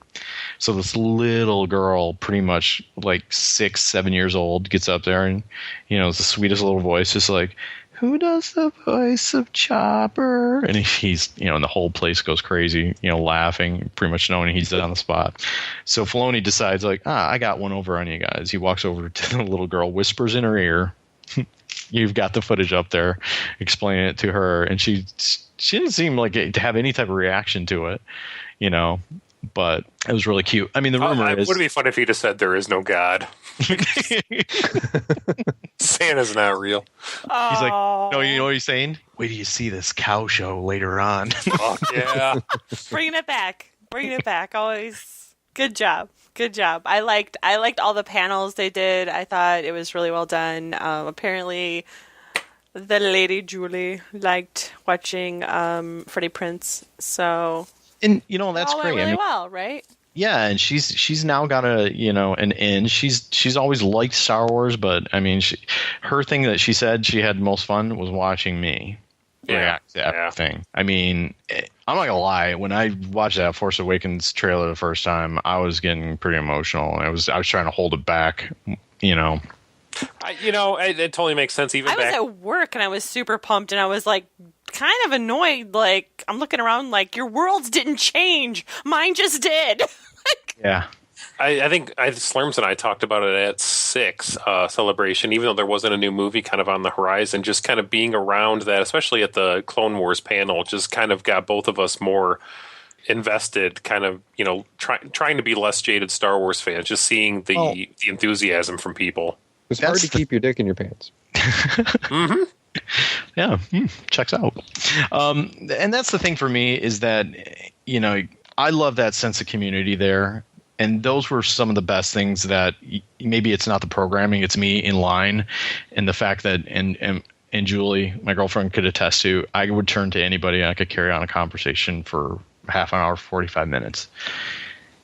So this little girl, pretty much like 6-7 years old, gets up there and, it's the sweetest little voice, just like, who does the voice of Chopper? And he's, and the whole place goes crazy, laughing, pretty much knowing he's on the spot. So Filoni decides, like, I got one over on you guys. He walks over to the little girl, whispers in her ear. You've got the footage up there, explaining it to her, and she didn't seem like to have any type of reaction to it, but it was really cute. I mean, the rumor is... Would it be fun if he just said there is no God? Santa's not real. He's like, no, you know what he's saying? Wait till you see this cow show later on. Oh, yeah. Bringing it back. Always. Good job. I liked all the panels they did. I thought it was really well done. Apparently, the lady Julie liked watching Freddie Prinze. So And that's all great. went really well, right? Yeah, and she's now got an in. She's always liked Star Wars, but I mean, her thing that she said she had the most fun was watching me react to everything. I mean, I'm not gonna lie. When I watched that Force Awakens trailer the first time, I was getting pretty emotional. I was trying to hold it back. It totally makes sense. I was at work and I was super pumped, and I was like, kind of annoyed. Like, I'm looking around, like, your worlds didn't change, mine just did. Yeah. I think Slurms and I talked about it at 6 Celebration, even though there wasn't a new movie kind of on the horizon. Just kind of being around that, especially at the Clone Wars panel, just kind of got both of us more invested, kind of, trying to be less jaded Star Wars fans, just seeing the enthusiasm from people. It's hard to keep your dick in your pants. Mm-hmm. Yeah, checks out. And that's the thing for me is that, I love that sense of community there. And those were some of the best things that maybe it's not the programming, it's me in line. And the fact that, and Julie, my girlfriend, could attest to, I would turn to anybody and I could carry on a conversation for half an hour, 45 minutes.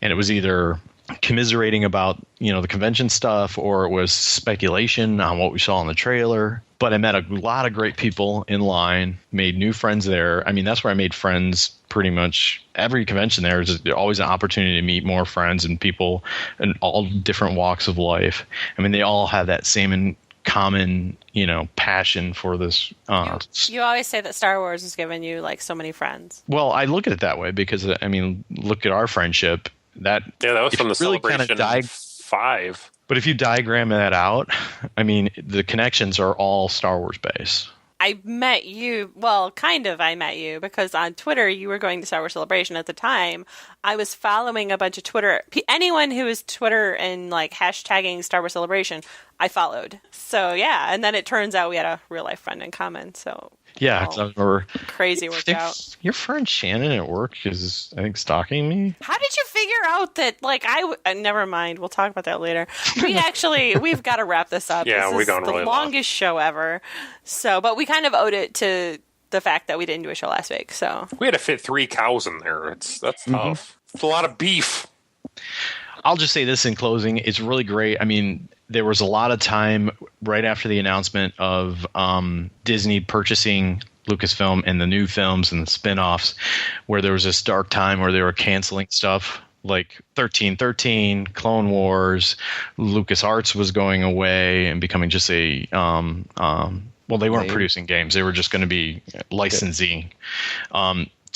And it was either commiserating about, the convention stuff, or it was speculation on what we saw in the trailer. But I met a lot of great people in line, made new friends there. I mean, that's where I made friends pretty much every convention. There's always an opportunity to meet more friends and people in all different walks of life. I mean, they all have that same in common, passion for this. You always say that Star Wars has given you, like, so many friends. Well, I look at it that way because, I mean, look at our friendship. That was from the Celebration 5. But if you diagram that out, I mean, the connections are all Star Wars based. I met you, I met you because on Twitter you were going to Star Wars Celebration at the time. I was following a bunch of anyone who was Twitter and like hashtagging Star Wars Celebration, I followed. So yeah, and then it turns out we had a real life friend in common. So yeah, crazy worked out. Your friend Shannon at work is, I think, stalking me. How did you figure out that? Like, never mind. We'll talk about that later. We've got to wrap this up. Yeah, we're going really long. The longest show ever. So, but we kind of owed it to the fact that we didn't do a show last week. So we had to fit 3 cows in there. That's tough. It's a lot of beef. I'll just say this in closing. It's really great. I mean, there was a lot of time right after the announcement of Disney purchasing Lucasfilm and the new films and the spin-offs where there was this dark time where they were canceling stuff like 1313, Clone Wars, LucasArts was going away and becoming just a well, they weren't producing games. They were just going to be licensing.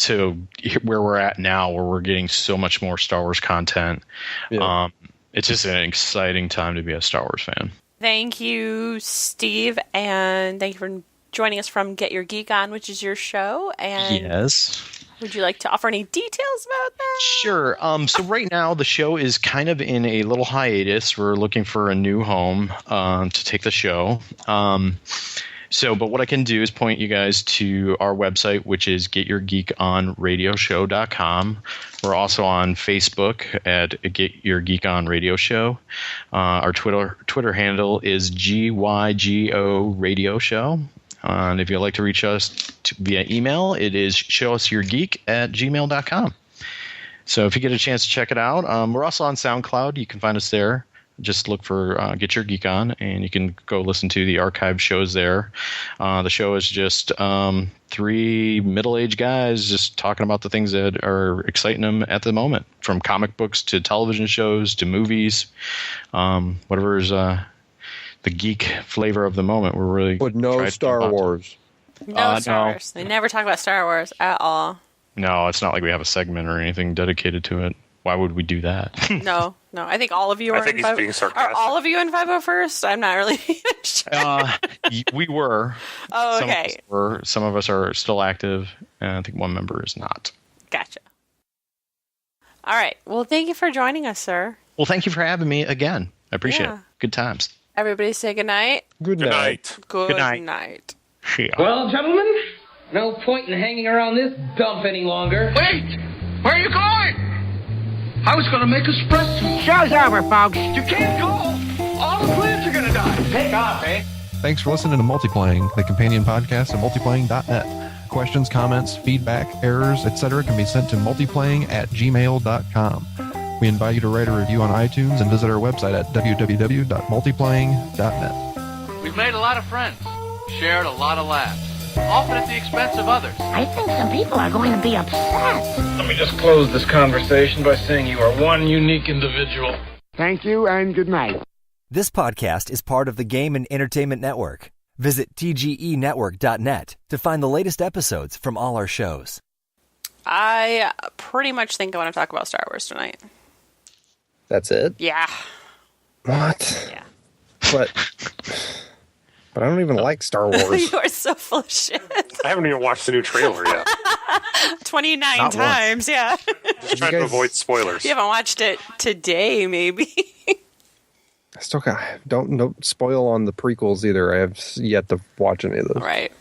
To where we're at now, where we're getting so much more Star Wars content. Yeah. It's just an exciting time to be a Star Wars fan. Thank you, Steve, and thank you for joining us from Get Your Geek On, which is your show. And yes. Would you like to offer any details about that? Sure. So right now the show is kind of in a little hiatus. We're looking for a new home to take the show. But what I can do is point you guys to our website, which is getyourgeekonradioshow.com. We're also on Facebook at Get Your Geek On Radio Show. Our Twitter handle is GYGO Radio Show. And if you'd like to reach us via email, it is showusyourgeek@gmail.com. So if you get a chance to check it out, we're also on SoundCloud. You can find us there. Just look for Get Your Geek On, and you can go listen to the archived shows there. The show is just 3 middle-aged guys just talking about the things that are exciting them at the moment, from comic books to television shows to movies, whatever is the geek flavor of the moment. We're really but no Star Wars. No Star Wars. They never talk about Star Wars at all. No, it's not like we have a segment or anything dedicated to it. Why would we do that? No. I think all of you are. I think he's being sarcastic. Are all of you in 501st? I'm not really sure. We were. Oh, okay. Some of us are still active, and I think one member is not. Gotcha. All right. Well, thank you for joining us, sir. Well, thank you for having me again. I appreciate it. Good times. Everybody say good night. Good night. Good night. Yeah. Well, gentlemen, no point in hanging around this dump any longer. Wait! Where are you going? I was going to make espresso. Show's over, folks. You can't go. All the plants are going to die. Take off, eh? Thanks for listening to Multiplaying, the companion podcast at multiplaying.net. Questions, comments, feedback, errors, etc. can be sent to multiplaying@gmail.com. We invite you to write a review on iTunes and visit our website at www.multiplaying.net. We've made a lot of friends, shared a lot of laughs, often at the expense of others. I think some people are going to be upset. Let me just close this conversation by saying you are one unique individual. Thank you and good night. This podcast is part of the Game and Entertainment Network. Visit tgenetwork.net to find the latest episodes from all our shows. I pretty much think I want to talk about Star Wars tonight. That's it? Yeah. What? Yeah. But I don't even like Star Wars. You are so full of shit. I haven't even watched the new trailer yet. 29 Not times, yeah. Just trying to avoid spoilers. You haven't watched it today, maybe. I still don't spoil on the prequels either. I have yet to watch any of those. Right.